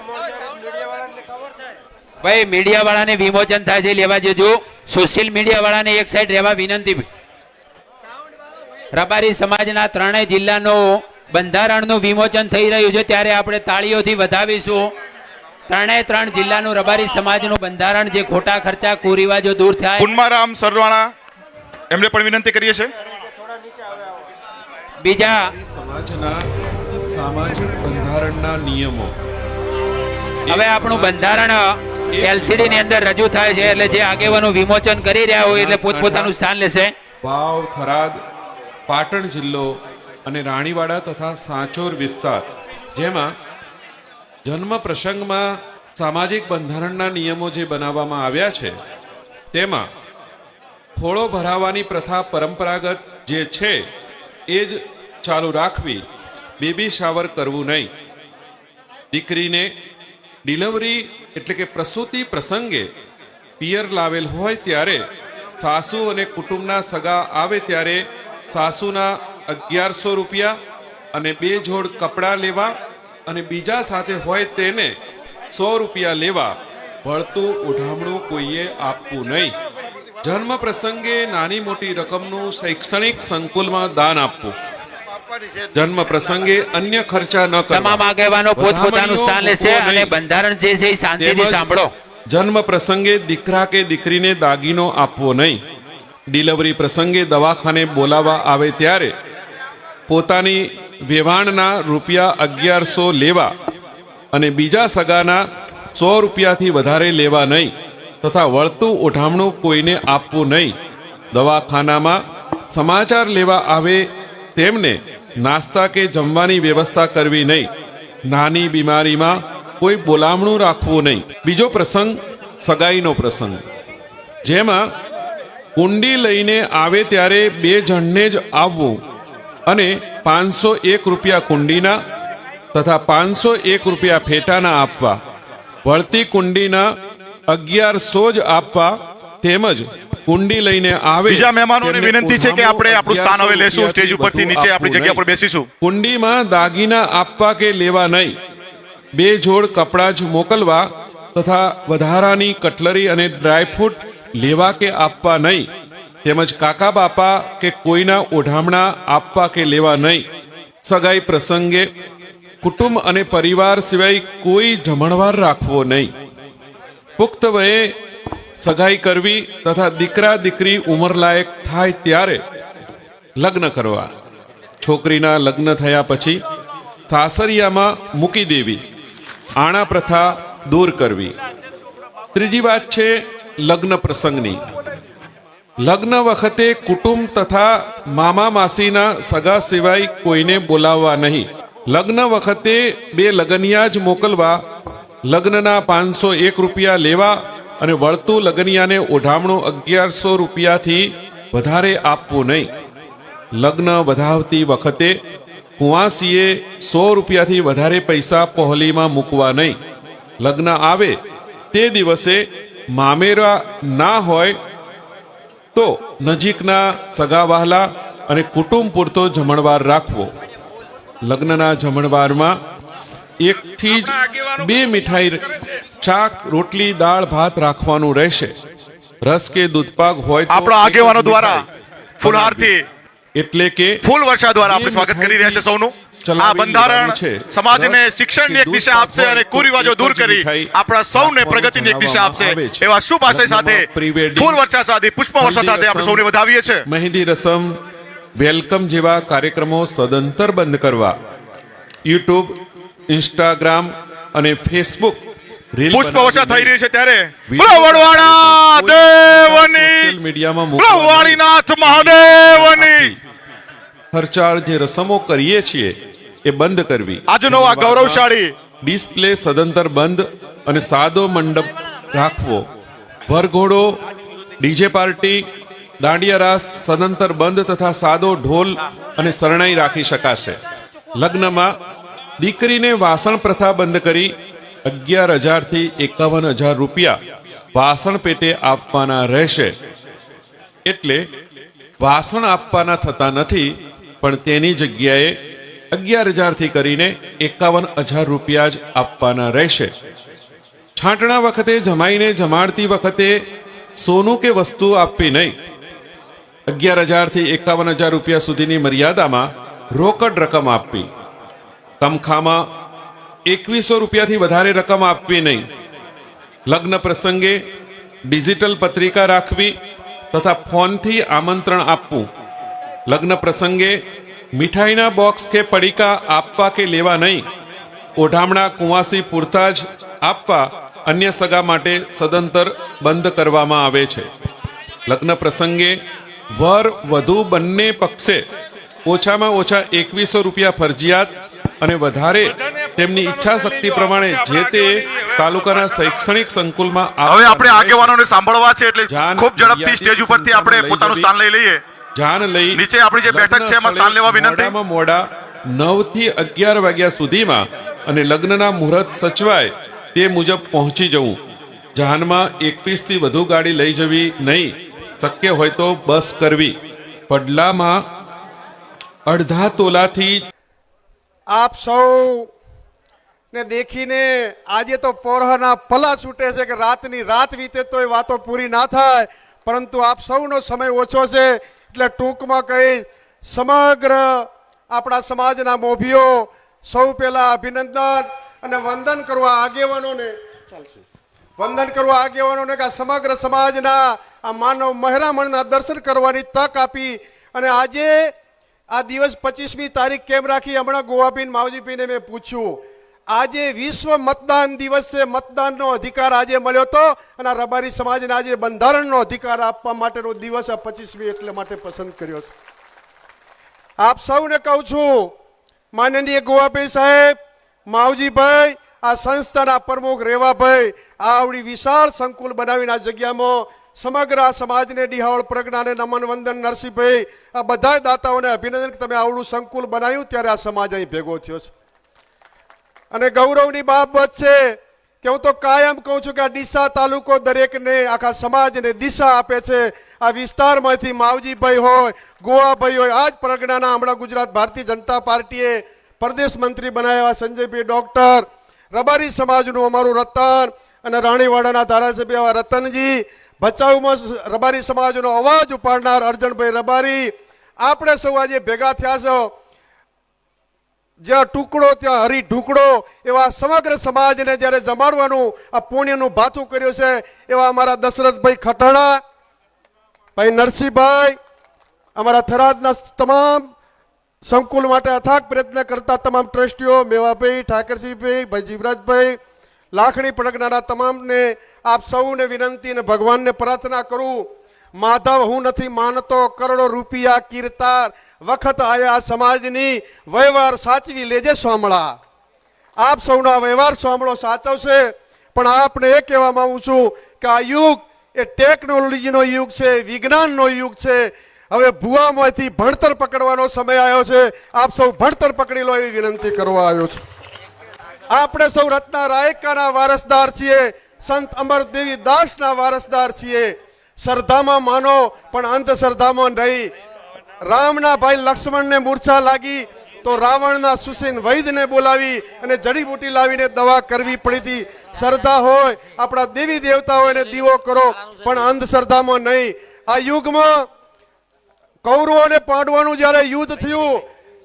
ભાઈ, મીડિયા વાળાને વિમોચન થાય છે, લેવા જજો. સોશિયલ મીડિયા વાળાને એક સાઈડ રહેવા વિનંતી. રબારી સમાજના ત્રણેય જિલ્લાનું બંધારણનું વિમોચન થઈ રહ્યું છે ત્યારે આપણે તાળીઓથી વધાવીશું. ત્રણ જિલ્લાનું રબારી સમાજનું બંધારણ, જે ખોટા ખર્ચા, કુરિવાજો દૂર થાય. પુન્મારામ સરવાણા, એમને પણ વિનંતી કરીએ છીએ. બીજા સમાજના સામાજિક બંધારણના નિયમો, હવે આપણું બંધારણ એલસીડી ની અંદર રજૂ થાય છે એટલે જે આગેવાનો વિમોચન કરી રહ્યા હોય એટલે પોતપોતાનું સ્થાન લેશે. વાવ, થરાદ, પાટણ જિલ્લો અને રાણીવાડા તથા સાંચોર વિસ્તાર, જેમાં જન્મ પ્રસંગમાં સામાજિક બંધારણના નિયમો જે બનાવવામાં આવ્યા છે તેમાં ખોળો ભરાવાની પ્રથા પરંપરાગત જે છે એ જ ચાલુ રાખવી, બેબી શાવર કરવું નહીં, દીકરીને ડિલિવરી એટલે કે પ્રસૂતિ પ્રસંગે પિયર લાવેલ હોય ત્યારે સાસુ અને કુટુંબના સગા આવે ત્યારે સાસુના 1100 રૂપિયા અને 2 જોડ કપડાં લેવા અને બીજા સાથે હોય તેને 100 રૂપિયા લેવા, વળતું ઉઠામણું કોઈએ આપવું નહીં. જન્મ પ્રસંગે નાની મોટી રકમનું શૈક્ષણિક સંકુલમાં દાન આપવું. જન્મ પ્રસંગે અન્ય ખર્ચા ન કરવા. તમામ આગેવાનો પોતપોતાનું સ્થાન લેશે અને બંધારણ જે છે એ શાંતિથી તેમજ સાંભળો. જન્મ પ્રસંગે દીકરા કે દીકરીને દાગીનો આપવો નહીં. ડિલિવરી પ્રસંગે દવાખાને બોલાવવા આવે ત્યારે પોતાની વેવાણના રૂપિયા 1100 લેવા અને બીજા સગાના 100 રૂપિયાથી વધારે લેવા નહીં તથા વળતું ઉઠામણું કોઈને આપવું નહીં. દવાખાનામાં સમાચાર લેવા આવે તેમને નાસ્તા કે જમવાની વ્યવસ્થા કરવી નહીં. નાની બીમારીમાં કોઈ બોલામણું રાખવું નહીં. બીજો પ્રસંગ સગાઈનો પ્રસંગ, જેમાં કુંડી લઈને આવે ત્યારે 2 જણને જ આવવું અને 501 રૂપિયા કુંડીના તથા 501 રૂપિયા ફેટાના આપવા. વળતી કુંડીના 1100 જ આપવા. તેમજ કુંડી લઈને આવે બીજા મહેમાનોને તેમને વિનંતી છે કે આપણે આપણું સ્થાન હવે લેશું. 1100 સ્ટેજ ઉપરથી નીચે આપણી જગ્યા પર બેસીશું. કુંડીમાં દાગીના આપવા કે લેવા નહીં. 2 જોડ કપડાં જ મોકલવા તથા વધારાની કટલરી અને ડ્રાયફ્રૂટ લેવા કે આપવા નહીં. તેમજ કાકા બાપા કે કોઈના ઓઢામણા આપવા કે લેવા નહીં. સગાઈ પ્રસંગે કુટુંબ અને પરિવાર સિવાય કોઈ જમણવાર રાખવો નહીં. પુખ્ત વયે સગાઈ કરવી તથા દીકરા દીકરી ઉંમરલાયક થાય ત્યારે લગ્ન કરવા. છોકરીના લગ્ન થયા પછી સાસરિયામાં મૂકી દેવી. આણા પ્રથા દૂર કરવી. ત્રીજી વાત છે લગ્ન પ્રસંગની. લગ્ન વખતે કુટુંબ તથા મામા માસીના સગા સિવાય કોઈને બોલાવવા નહીં. લગ્ન વખતે 2 લગનિયા જ મોકલવા. લગ્નના 501 રૂપિયા લેવા અને વળતું લગનિયાને ઓઢામણું 1100 રૂપિયાથી વધારે આપવું નહીં. લગ્ન વધાવતી વખતે કુંવાસીએ 100 રૂપિયાથી વધારે પૈસા પહોલીમાં મૂકવા નહીં. લગ્ન આવે તે દિવસે મામેરા ના હોય તો નજીકના સગા વહાલા અને કુટુંબ પૂરતો જમણવાર રાખવો. લગ્નના જમણવારમાં 1 થી જ 2 મીઠાઈ, શાક, રોટલી, દાળ, ભાત રાખવાનું રહેશે. રસ કે દૂધપાક હોય તો આપણા આગેવાનો દ્વારા ફૂલહારથી એટલે કે ફૂલ વર્ષા દ્વારા આપણે સ્વાગત કરી રહ્યા છે સૌનું. આ બંધારણ સમાજને શિક્ષણની એક દિશા આપશે અને કુરિવાજો દૂર કરી આપણા સૌને પ્રગતિની એક દિશા આપશે. એવા શુભ આશય સાથે ફૂલ વર્ષા સાથે પુષ્પ વર્ષા સાથે આપણે સૌને વધાવીએ છીએ. મહેંદી રસમ, વેલકમ જેવા કાર્યક્રમો સદંતર બંધ કરવા. યુટ્યુબ, ઇન્સ્ટાગ્રામ અને ફેસબુક પુષ્પ વર્ષા થઈ રહી છે ત્યારે બોલો વડવાળા દેવની, સોશિયલ મીડિયામાં બોલો વાળીનાથ મહાદેવની ખર્ચાળ જે રસમો કરીએ છીએ એ બંધ કરવી. આજનો આ ગૌરવશાળી ડિસ્પ્લે સદંતર બંધ અને સાદો મંડપ રાખવો. વરઘોડો, ડીજે પાર્ટી, દાંડિયા રાસ સદંતર બંધ તથા સાદો ઢોલ અને શરણાઈ રાખી શકાશે. લગ્નમાં દીકરીને વાસણ પ્રથા બંધ કરી 11,000 થી 51,000 રૂપિયા વાસણ પેટે આપવાના રહેશે. એટલે વાસણ આપવાના થતા નથી, પણ તેની જગ્યાએ 11,000 થી કરીને 51,000 રૂપિયા જ આપવાના રહેશે. છાંટણા વખતે જમાઈને જમાડતી વખતે સોનું કે વસ્તુ આપવી નહીં. 11,000 થી 51,000 રૂપિયા સુધીની મર્યાદામાં રોકડ રકમ આપવી. તમખામાં 2100 રૂપિયાથી વધારે રકમ આપવી નહીં. લગ્ન પ્રસંગે ડિજિટલ પત્રિકા રાખવી તથા ફોનથી આમંત્રણ આપવું. લગ્ન પ્રસંગે મીઠાઈના બોક્સ કે પડીકા આપવા કે લેવા નહીં. ઓઢામણા કુંવાસી પૂરતા જ આપવા. અન્ય સગા માટે સદંતર બંધ કરવામાં આવે છે. લગ્ન પ્રસંગે વર વધુ બંને પક્ષે ઓછામાં ઓછા 2100 રૂપિયા ફરજિયાત અને વધારે તેમની ઈચ્છા શક્તિ પ્રમાણે જે તે તાલુકાના શૈક્ષણિક સંકુલમાં હવે આપણે આગેવાનોને સાંભળવા છે એટલે ખૂબ ઝડપથી સ્ટેજ ઉપરથી આપણે પોતાનું સ્થાન લઈ લઈએ. જાન લઈ નીચે આપણી જે બેઠક છે એમાં સ્થાન લેવા વિનંતી. મોડા 9 થી 11 વાગ્યા સુધીમાં અને લગ્નના મુહૂર્ત સચવાય તે મુજબ પહોંચી જવું. જાનમાં 21 થી વધુ ગાડી લઈ જવી નહીં. શક્ય હોય તો બસ કરવી. પડલામાં અડધા તોલાથી આપ સૌ ને દેખીને આજે તો પોરહના પલા છૂટે છે કે રાતની રાત વીતે તો એ વાતો પૂરી ના થાય, પરંતુ આપ સૌનો સમય ઓછો છે એટલે ટૂંકમાં કહી સમગ્ર આપણા સમાજના મોભીઓ સૌ પહેલા અભિનંદન અને વંદન કરવા આગેવાનોને ચાલશે વંદન કરવા આગેવાનોને કે આ સમગ્ર સમાજના આ માનવ મહેરામણના દર્શન કરવાની તક આપી અને આજે આ દિવસ 25મી તારીખ કેમ રાખી? હમણાં ગોવાબીન માવજીભાઈને મેં પૂછ્યું, આજે વિશ્વ મતદાન દિવસ છે, મતદાનનો અધિકાર આજે મળ્યો હતો અને આ રબારી સમાજને આજે બંધારણનો અધિકાર આપવા માટેનો દિવસ આ 25મી એટલે માટે પસંદ કર્યો છે. આપ સૌને કહું છું, માનનીય ગોવાભાઈ સાહેબ, માવજીભાઈ, આ સંસ્થાના પ્રમુખ રેવાભાઈ, આ આવડી વિશાળ સંકુલ બનાવીને આ જગ્યામાં સમગ્ર આ સમાજને ડિહાવળ પ્રજ્ઞાને નમન વંદન નરસિંહભાઈ, આ બધા દાતાઓને અભિનંદન કે તમે આવડું સંકુલ બનાવ્યું ત્યારે આ સમાજ અહીં ભેગો થયો છે. અને ગૌરવની બાબત છે કે હું તો કાયમ કહું છું કે આ ડીસા તાલુકો દરેકને આખા સમાજને દિશા આપે છે. આ વિસ્તારમાંથી માવજીભાઈ હોય, ગોવાભાઈ હોય, આજ પ્રજ્ઞાના હમણાં ગુજરાત ભારતીય જનતા પાર્ટીએ પ્રદેશ મંત્રી બનાવ્યા સંજયભાઈ ડોક્ટર, રબારી સમાજનું અમારું રતન અને રાણીવાડાના ધારાસભ્ય એવા રતનજી, ભચાઉમાં રબારી સમાજનો અવાજ ઉપાડનાર અર્જણભાઈ રબારી, આપણે સૌ આજે ભેગા થયા છો. જ્યાં ટુકડો ત્યાં હરી ઢુકડો એવા સમગ્ર સમાજને જ્યારે જમાડવાનું આ પુણ્યનું ભાથું કર્યું છે એવા અમારા દશરથભાઈ ખટાણા, ભાઈ નરસિંહભાઈ, અમારા થરાદના તમામ સંકુલ માટે અથાગ પ્રયત્ન કરતા તમામ ટ્રસ્ટીઓ, મેવાભાઈ, ઠાકરસિંહભાઈ, ભાઈ જીવરાજભાઈ, લાખણી પ્રજ્ઞાના તમામને આપ સૌને વિનંતી અને ભગવાનને પ્રાર્થના કરું, માધવ હું નથી માનતો કરોડો રૂપિયા કીર્તાર, વખત આયા સમાજની વ્યવહાર સાચવી લેજે સાંભળા. આપ સૌનો વ્યવહાર સાંભળો સાચવશે. પણ આપને એ કહેવા માંગુ છું કે આ યુગ એ ટેકનોલોજીનો યુગ છે, વિજ્ઞાનનો યુગ છે. હવે ભૂવામાંથી ભણતર પકડવાનો સમય આવ્યો છે. આપ સૌ ભણતર પકડી લો એવી વિનંતી કરવા આવ્યો છું. આપણે સૌ રત્ના રાયકાના વારસદાર છીએ, સંત અમરદેવી દાસના વારસદાર છીએ. શ્રદ્ધામાં માનો પણ અંધશ્રદ્ધામાં નહીં. રામના ભાઈ લક્ષ્મણને મૂર્છા લાગી તો રાવણના સુસીન વૈદને બોલાવી અને જડીબુટી લાવીને દવા કરવી પડી હતી. શ્રદ્ધા હોય, આપણા દેવી દેવતાઓને દીવો કરો, પણ અંધશ્રદ્ધામાં નહીં. આ યુગમાં કૌરવો અને પાંડવોનું જ્યારે યુદ્ધ થયું,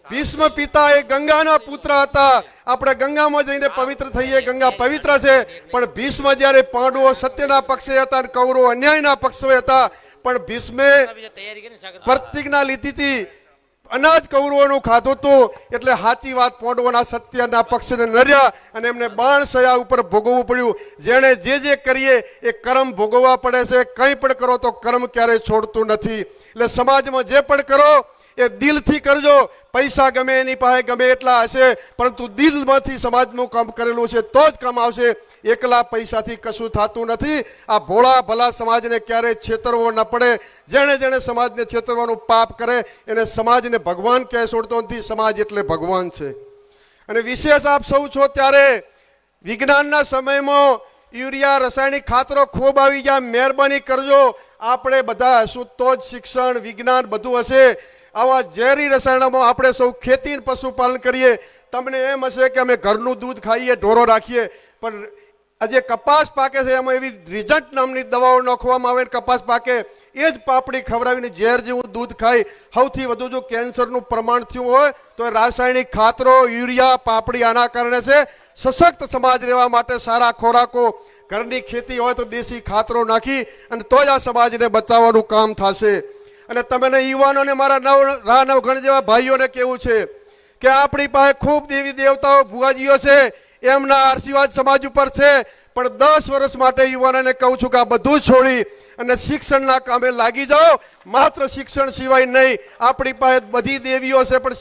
ભીષ્મ પિતા એ ગંગાના પુત્ર હતા. આપણે ગંગામાં જઈને પવિત્ર થઈએ, ગંગા પવિત્ર છે. પણ ભીષ્મ જ્યારે પાંડવો સત્યના પક્ષે હતા અને કૌરવો અન્યાયના પક્ષે હતા, પણ ભીષ્મે પ્રતિજ્ઞા લીધી હતી, અનાજ કૌરવોનું ખાધું હતું, એટલે સાચી વાત પાંડવોના સત્યના પક્ષને નર્યા અને એમને બાણ સયા ઉપર ભોગવવું પડ્યું. જેણે જે કરીએ એ કર્મ ભોગવવા પડે છે. કંઈ પણ કરો તો કર્મ ક્યારેય છોડતું નથી. એટલે સમાજમાં જે પણ કરો એ દિલથી કરજો. પૈસા ગમે એની પાસે ગમે એટલા હશે, પરંતુ દિલમાંથી સમાજનું કામ કરેલું છે તો જ કામ આવશે. એકલા પૈસાથી કશું થતું નથી. આ ભોળા ભલા સમાજને ક્યારેય છેતરવો ન પડે. જેણે જેણે સમાજને છેતરવાનું પાપ કરે એને સમાજને ભગવાન ક્યાંય છોડતો નથી. સમાજ એટલે ભગવાન છે. અને વિશેષ આપ સૌ છો ત્યારે વિજ્ઞાનના સમયમાં યુરિયા રાસાયણિક ખાતરો ખૂબ આવી ગયા. મહેરબાની કરજો, આપણે બધા હશું તો જ શિક્ષણ વિજ્ઞાન બધું હશે. આવા ઝેરી રસાયણોમાં આપણે સૌ ખેતી પશુપાલન કરીએ. તમને એમ હશે કે અમે ઘરનું દૂધ ખાઈએ, ઢોરો રાખીએ, પણ આજે કપાસ પાકે છે એમાં એવી રિઝન્ટ નામની દવાઓ નાખવામાં આવે, કપાસ પાકે એ જ પાપડી ખવડાવીને ઝેર જેવું દૂધ ખાય. સૌથી વધુ જો કેન્સરનું પ્રમાણ થયું હોય તો એ રાસાયણિક ખાતરો, યુરિયા, પાપડી આના કારણે છે. સશક્ત સમાજ રહેવા માટે સારા ખોરાકો, ઘરની ખેતી હોય તો દેશી ખાતરો નાખી અને તો જ આ સમાજને બચાવવાનું કામ થશે. અને તમને યુવાનોને મારા નવઘણ જેવા ભાઈઓને કેવું છે કે આપણી પાસે ખૂબ દેવી દેવતાઓ ભુવાજીઓ છે, એમના આશીર્વાદ સમાજ ઉપર છે. પણ 10 વર્ષ માટે યુવાનોને કહું છું કે આ બધું છોડી અને શિક્ષણના કામે લાગી જાઓ. માત્ર શિક્ષણ સિવાય નહીં, આપણી પાસે બધી દેવીઓ છે પણ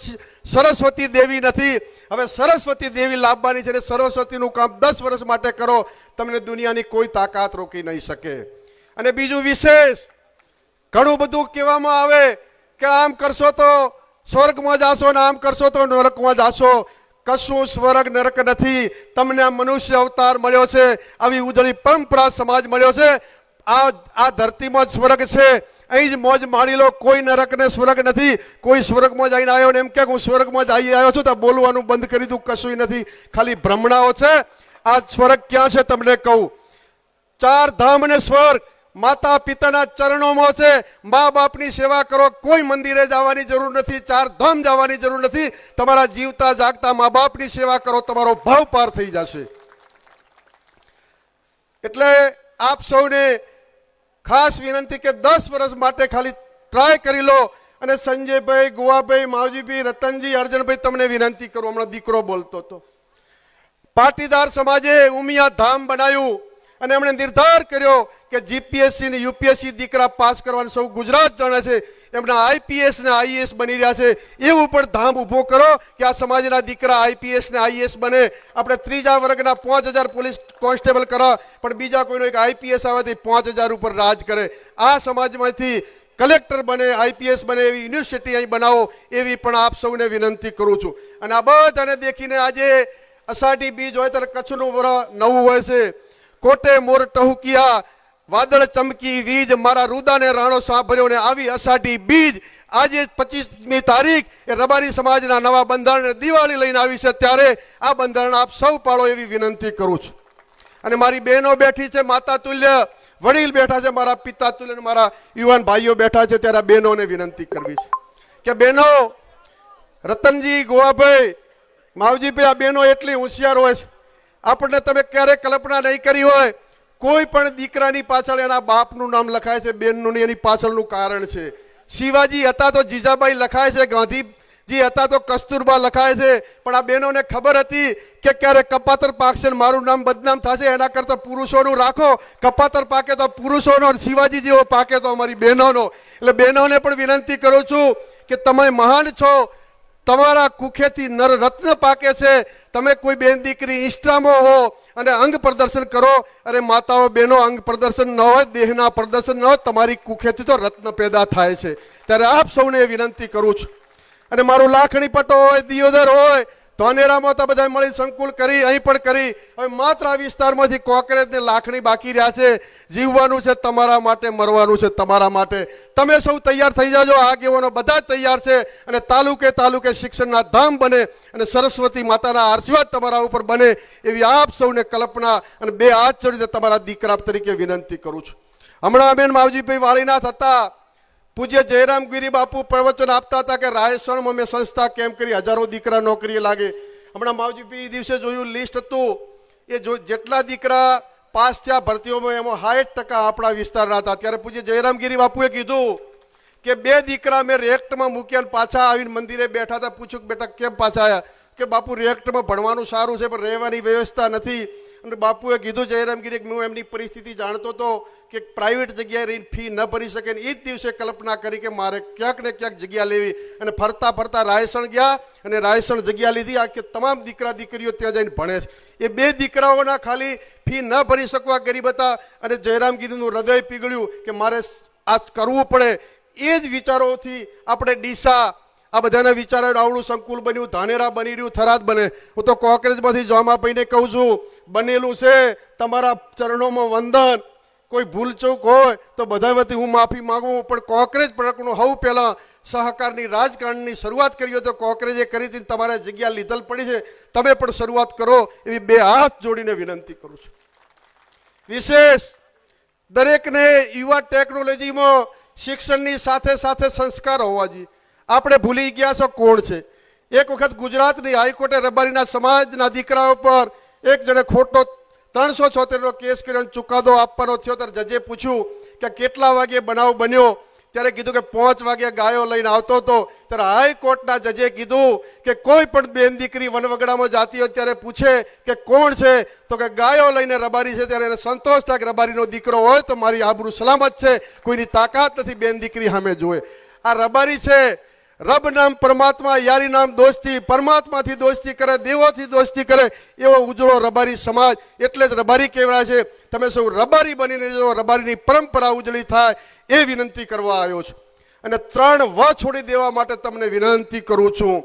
સરસ્વતી દેવી નથી. હવે સરસ્વતી દેવી લાવવાની છે અને સરસ્વતીનું કામ 10 વર્ષ માટે કરો. તમને દુનિયાની કોઈ તાકાત રોકી નહીં શકે. અને બીજું વિશેષ ઘણું બધું કહેવામાં આવે કે આમ કરશો તો સ્વર્ગમાં જાશો ને આમ કરશો તો નરકમાં જાશો. કશું સ્વર્ગ નરક નથી. તમને આ મનુષ્ય અવતાર મળ્યો છે, આવી ઉજળી પરંપરા સમાજ મળ્યો છે. આ ધરતીમાં જ સ્વર્ગ છે અહીં જ મોજ માણી લો. કોઈ નરક ને સ્વર્ગ નથી. કોઈ સ્વર્ગમાં જઈને આવ્યો ને એમ કે હું સ્વર્ગમાં જઈ આવ્યો છું તો બોલવાનું બંધ કરી દઉં, કશું નથી, ખાલી ભ્રમણાઓ છે. આ સ્વર્ગ ક્યાં છે તમને કહું. 4 ધામ અને સ્વર્ગ માતા પિતાના ચરણોમાં છે. મા બાપની સેવા કરો, કોઈ મંદિરે જવાની જરૂર નથી, 4 ધામ જવાની જરૂર નથી. તમારા જીવતા જાગતા મા બાપની સેવા કરો, તમારો ભાવ પાર થઈ જશે. એટલે આપ સૌને ખાસ વિનંતી કે 10 વર્ષ માટે ખાલી ટ્રાય કરી લો. અને સંજયભાઈ, ગુવાભાઈ, માવજીભાઈ, રતનજી, અર્જનભાઈ, તમને વિનંતી કરું. હમણાં દીકરો બોલતો હતો. પાટીદાર સમાજે ઉમિયા ધામ બનાવ્યું અને એમણે નિર્ધાર કર્યો કે જીપીએસસી ને યુપીએસસી દીકરા પાસ કરવાનું સૌ ગુજરાત જાણે છે. એમના આઈપીએસ ને આઈએએસ બની રહ્યા છે. એવું પણ ધામ ઊભો કરો કે આ સમાજના દીકરા આઈપીએસ ને આઈએએસ બને. આપણે 3જા વર્ગના 5000 પોલીસ કોન્સ્ટેબલ કરો, પણ બીજા કોઈનો એક આઈપીએસ આવે તો 5000 ઉપર રાજ કરે. આ સમાજમાંથી કલેક્ટર બને, આઈપીએસ બને એવી યુનિવર્સિટી અહીં બનાવો, એવી પણ આપ સૌને વિનંતી કરું છું. અને આ બધાને દેખીને આજે અષાઢી બીજ હોય ત્યારે કચ્છનું વરસ નવું હોય છે. કોટે મોર ટહુકિયા, વાદળ ચમકી વીજ, મારા રુદાને રાણો સાંભળ્યો. ને આવી અષાઢી બીજ આજે 25મી તારીખ એ રબારી સમાજના નવા બંધારણ દિવાળી લઈને આવી છે. ત્યારે આ બંધારણ આપ સૌ પાળો એવી વિનંતી કરું છું. અને મારી બહેનો બેઠી છે, માતા તુલ્ય વડીલ બેઠા છે, મારા પિતા તુલ્ય, મારા યુવાન ભાઈઓ બેઠા છે. ત્યારે આ બહેનોને વિનંતી કરવી છે કે બહેનો, રતનજી, ગોવાભાઈ, માવજીભાઈ, આ બહેનો એટલી હોશિયાર હોય છે, આપણને તમે ક્યારેય કલ્પના નહીં કરી હોય. કોઈ પણ દીકરાની પાછળ એના બાપનું નામ લખાય છે, બેનનું નહીં. એની પાછળનું કારણ છે. શિવાજી હતા તો જીજાબાઈ લખાય છે, ગાંધીજી હતા તો કસ્તુરબા લખાય છે. પણ આ બહેનોને ખબર હતી કે ક્યારે કપાતર પાકશે ને મારું નામ બદનામ થશે, એના કરતાં પુરુષોનું રાખો. કપાતર પાકે તો પુરુષોનો, શિવાજી જેવો પાકે તો અમારી બહેનોનો. એટલે બહેનોને પણ વિનંતી કરું છું કે તમે મહાન છો. તમારા કુખેથી નર રત્ન પાકે છે. તમે કોઈ બેન દીકરી ઇન્સ્ટામાં હો અને અંગ પ્રદર્શન કરો. અરે માતાઓ બહેનો, અંગ પ્રદર્શન ન હોય, દેહના પ્રદર્શન ન હોય, તમારી કુખેથી તો રત્ન પેદા થાય છે. ત્યારે આપ સૌને વિનંતી કરું છું. અને મારું લાખણી પટો હોય, દિયોદર હોય, ધોનેરામાં તો બધા મળી સંકુલ કરી, અહીં પણ કરી. હવે માત્ર આ વિસ્તારમાંથી કોંકરેજ ને લાખણી બાકી રહ્યા છે. જીવવાનું છે તમારા માટે, મરવાનું છે તમારા માટે. તમે સૌ તૈયાર થઈ જાજો. આગેવાનો બધા જ તૈયાર છે. અને તાલુકે તાલુકે શિક્ષણના ધામ બને અને સરસ્વતી માતાના આશીર્વાદ તમારા ઉપર બને એવી આપ સૌને કલ્પના અને 2 હાથ જોડીને તમારા દીકરા તરીકે વિનંતી કરું છું. હમણાં બેન માવજીભાઈ વાળીનાથ હતા, પૂજ્ય જયરામગીરી બાપુ પ્રવચન આપતા હતા કે રાયસણમાં મેં સંસ્થા કેમ કરી, 1000 દીકરા નોકરીએ લાગે. હમણાં માવજીભાઈ દિવસે જોયું લિસ્ટ હતું, એ જેટલા દીકરા પાસ થયા ભરતીઓમાં એમાં 60% આપણા વિસ્તારના હતા. ત્યારે પૂજ્ય જયરામગીરી બાપુએ કીધું કે 2 દીકરા મેં રેક્ટમાં મૂક્યા, પાછા આવીને મંદિરે બેઠા હતા. પૂછ્યું કે બેટા કેમ પાછા આવ્યા? કે બાપુ રેક્ટમાં ભણવાનું સારું છે પણ રહેવાની વ્યવસ્થા નથી. અને બાપુએ કીધું જયરામગીરી, હું એમની પરિસ્થિતિ જાણતો હતો કે પ્રાઇવેટ જગ્યાએ રહીને ફી ન ભરી શકે. એ જ દિવસે કલ્પના કરી કે મારે ક્યાંક ને ક્યાંક જગ્યા લેવી. અને ફરતા ફરતા રાયસણ ગયા અને રાયસણ જગ્યા લીધી. આ કે તમામ દીકરા દીકરીઓ ત્યાં જઈને ભણે છે. એ 2 દીકરાઓના ખાલી ફી ન ભરી શકવા ગરીબ હતા. અને જયરામગીરીનું હૃદય પીગળ્યું કે મારે આ કરવું પડે. એ જ વિચારોથી આપણે ડીસા આ બધાના વિચારો આવડું સંકુલ બન્યું, ધાનેરા બની રહ્યું, થરાદ બને. હું તો કોંકરેજમાંથી જોમાભાઈને કહું છું, બનેલું છે. તમારા ચરણોમાં વંદન. કોઈ ભૂલચૂક હોય તો બધા વતી હું માફી માંગું. પણ કોંકરેજ પ્રકરણનું સૌ પહેલાં સહકારની રાજકારણની શરૂઆત કરી હોય તો કોંકરેજે કરી હતી. તમારે જગ્યા લીધલ પડી છે, તમે પણ શરૂઆત કરો એવી 2 હાથ જોડીને વિનંતી કરું છું. વિશેષ દરેકને યુવા ટેકનોલોજીમાં શિક્ષણની સાથે સાથે સંસ્કાર હોવા જોઈએ. આપણે ભૂલી ગયા છો કોણ છે. એક વખત ગુજરાતની હાઈકોર્ટે રબારીના સમાજના દીકરાઓ પર એક જણે ખોટો 376નો કેસ કર્યો, ચુકાદો આપવાનો થયો. ત્યારે જજે પૂછ્યું કે કેટલા વાગે બનાવ બન્યો? ત્યારે કીધું કે 5 વાગે ગાયો લઈને આવતો હતો. ત્યારે હાઈકોર્ટના જજે કીધું કે કોઈ પણ બેન દીકરી વનવગડામાં જાતી હોય ત્યારે પૂછે કે કોણ છે, તો કે ગાયો લઈને રબારી છે. ત્યારે એને સંતોષ થાય કે રબારીનો દીકરો હોય તો મારી આબરૂ સલામત છે, કોઈની તાકાત નથી બેન દીકરી સામે જોવે. આ રબારી છે. રબ નામ પરમાત્મા, યારી નામ દોસ્તી. પરમાત્માથી દોસ્તી કરે, દેવોથી દોસ્તી કરે એવો ઉજળો રબારી સમાજ. એટલે જ રબારી કહેવાય છે. તમે સૌ રબારી બનીને જો રબારીની પરંપરા ઉજળી થાય એ વિનંતી કરવા આવ્યો છું. અને 3 વ છોડી દેવા માટે તમને વિનંતી કરું છું.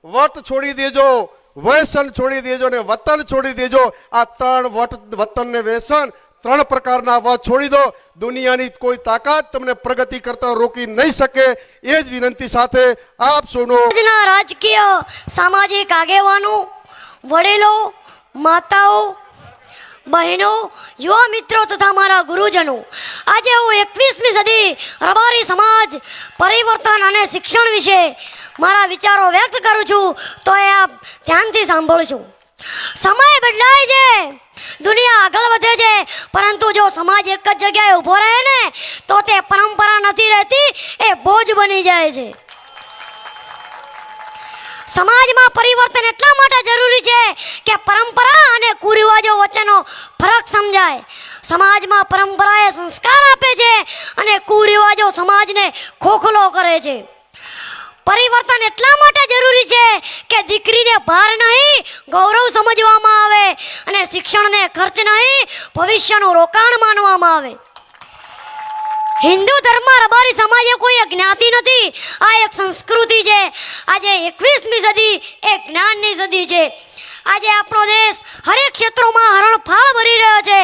વટ છોડી દેજો, વ્યસન છોડી દેજો ને વતન છોડી દેજો. આ 3 વટ, વતન ને વ્યસન 3 પ્રકારના અવાજ છોડી દો. દુનિયાની કોઈ તાકાત તમને પ્રગતિ કરતા રોકી નહીં શકે. એ જ વિનંતી સાથે આપ સૌનો આજના રાજકીય સામાજિક આગેવાનો, વડીલો, માતાઓ, બહેનો, યુવા મિત્રો તથા મારા ગુરુજનો, આજે હું 21મી સદી રબારી સમાજ પરિવર્તન અને શિક્ષણ વિશે મારા વિચારો વ્યક્ત કરું છું. તો એ આપ ધ્યાનથી સાંભળજો. સમય બદલાય છે, દુનિયા આગળ વધે છે, પરંતુ જો સમાજ એક જ જગ્યાએ ઊભો રહે ને તો તે પરંપરા નથી રહેતી, એ બોજ બની જાય છે. સમાજમાં પરિવર્તન એટલા માટે જરૂરી છે કે પરંપરા અને કુરિવાજો વચ્ચેનો ફરક સમજાય. સમાજમાં પરંપરા એ સંસ્કાર આપે છે અને કુરિવાજો સમાજને ખોખલો કરે છે. પરિવર્તન એટલા માટે જરૂરી છે કે દીકરીને ભાર નહીં, ગૌરવ સમજવામાં આવે અને શિક્ષણને ખર્ચ નહીં, ભવિષ્યનું રોકાણ માનવામાં આવે. હિન્દુ ધર્મમાં રબારી સમાજે કોઈ જ્ઞાતિ નથી, આ એક સંસ્કૃતિ છે. આજે 21મી સદી એ જ્ઞાનની સદી છે. આજે આપણો દેશ હરેક ક્ષેત્રોમાં હરણફાળ ભરી રહ્યો છે,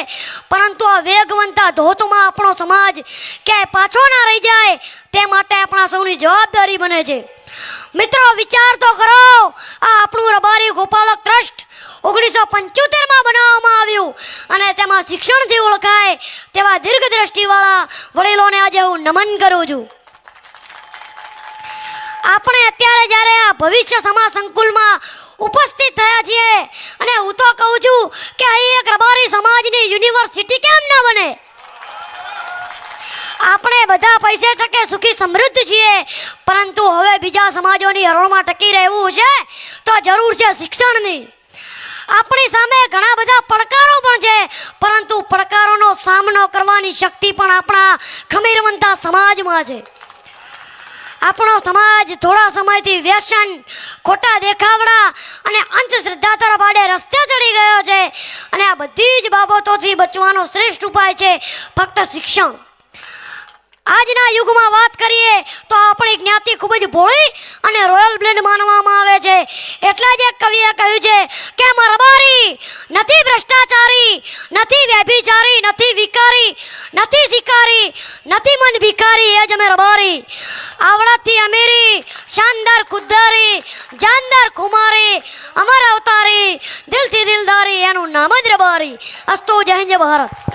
પરંતુ આ વેગવંતા ધોધમાં આપણો સમાજ ક્યાંય પાછો ના રહી જાય તે માટે આપણા સૌની જવાબદારી બને છે. મિત્રો, વિચાર તો કરો, આ આપણું રબારી ગોપાલક ટ્રસ્ટ 1975માં બનાવવામાં આવ્યું અને તેમાં શિક્ષણથી ઓળખાય તેવા દીર્ઘદ્રષ્ટિવાળા વડીલોને આજે હું નમન કરું છું. આપણે અત્યારે જ્યારે આ ભવિષ્ય સમાજ સંકુલમાં ઉપસ્થિત થયા છીએ અને હું તો કહું છું કે અહીં એક રબારી સમાજની યુનિવર્સિટી કેમ ન બને? આપણે બધા પૈસે ટકે સુખી સમૃદ્ધ છીએ, પરંતુ હવે બીજા સમાજોની હરોળમાં ટકી રહેવું છે તો જરૂર છે શિક્ષણની. આપણી સામે ઘણા બધા પડકારો પણ છે, પરંતુ પડકારોનો સામનો કરવાની શક્તિ પણ આપણા ખમીરવંતા સમાજમાં છે. આપણો સમાજ થોડા સમયથી વ્યસન, ખોટા દેખાવડા અને અંધશ્રદ્ધા તરફ આડે રસ્તે ચડી ગયો છે અને આ બધી જ બાબતોથી બચવાનો શ્રેષ્ઠ ઉપાય છે ફક્ત શિક્ષણ. આજના યુગમાં વાત કરીએ તો આપણી જ્ઞાતિ ખૂબ જ ભોળી અને રોયલ બ્લડ માનવામાં આવે છે. એટલે જ એક કવિએ કહ્યું છે કે અમે રબારી નથી, ભ્રષ્ટાચારી નથી, વ્યભિચારી નથી, વિકારી નથી, શિકારી નથી, મન ભિખારી, એ જ અમે રબારી. આવડતથી અમીરી, શાનદાર ખુદદારી, જાનદાર ખુમારી, અમર અવતારી, દિલથી દિલદારી, એનું નામ જ રબારી. અસ્તો જય હિન્દ ભારત.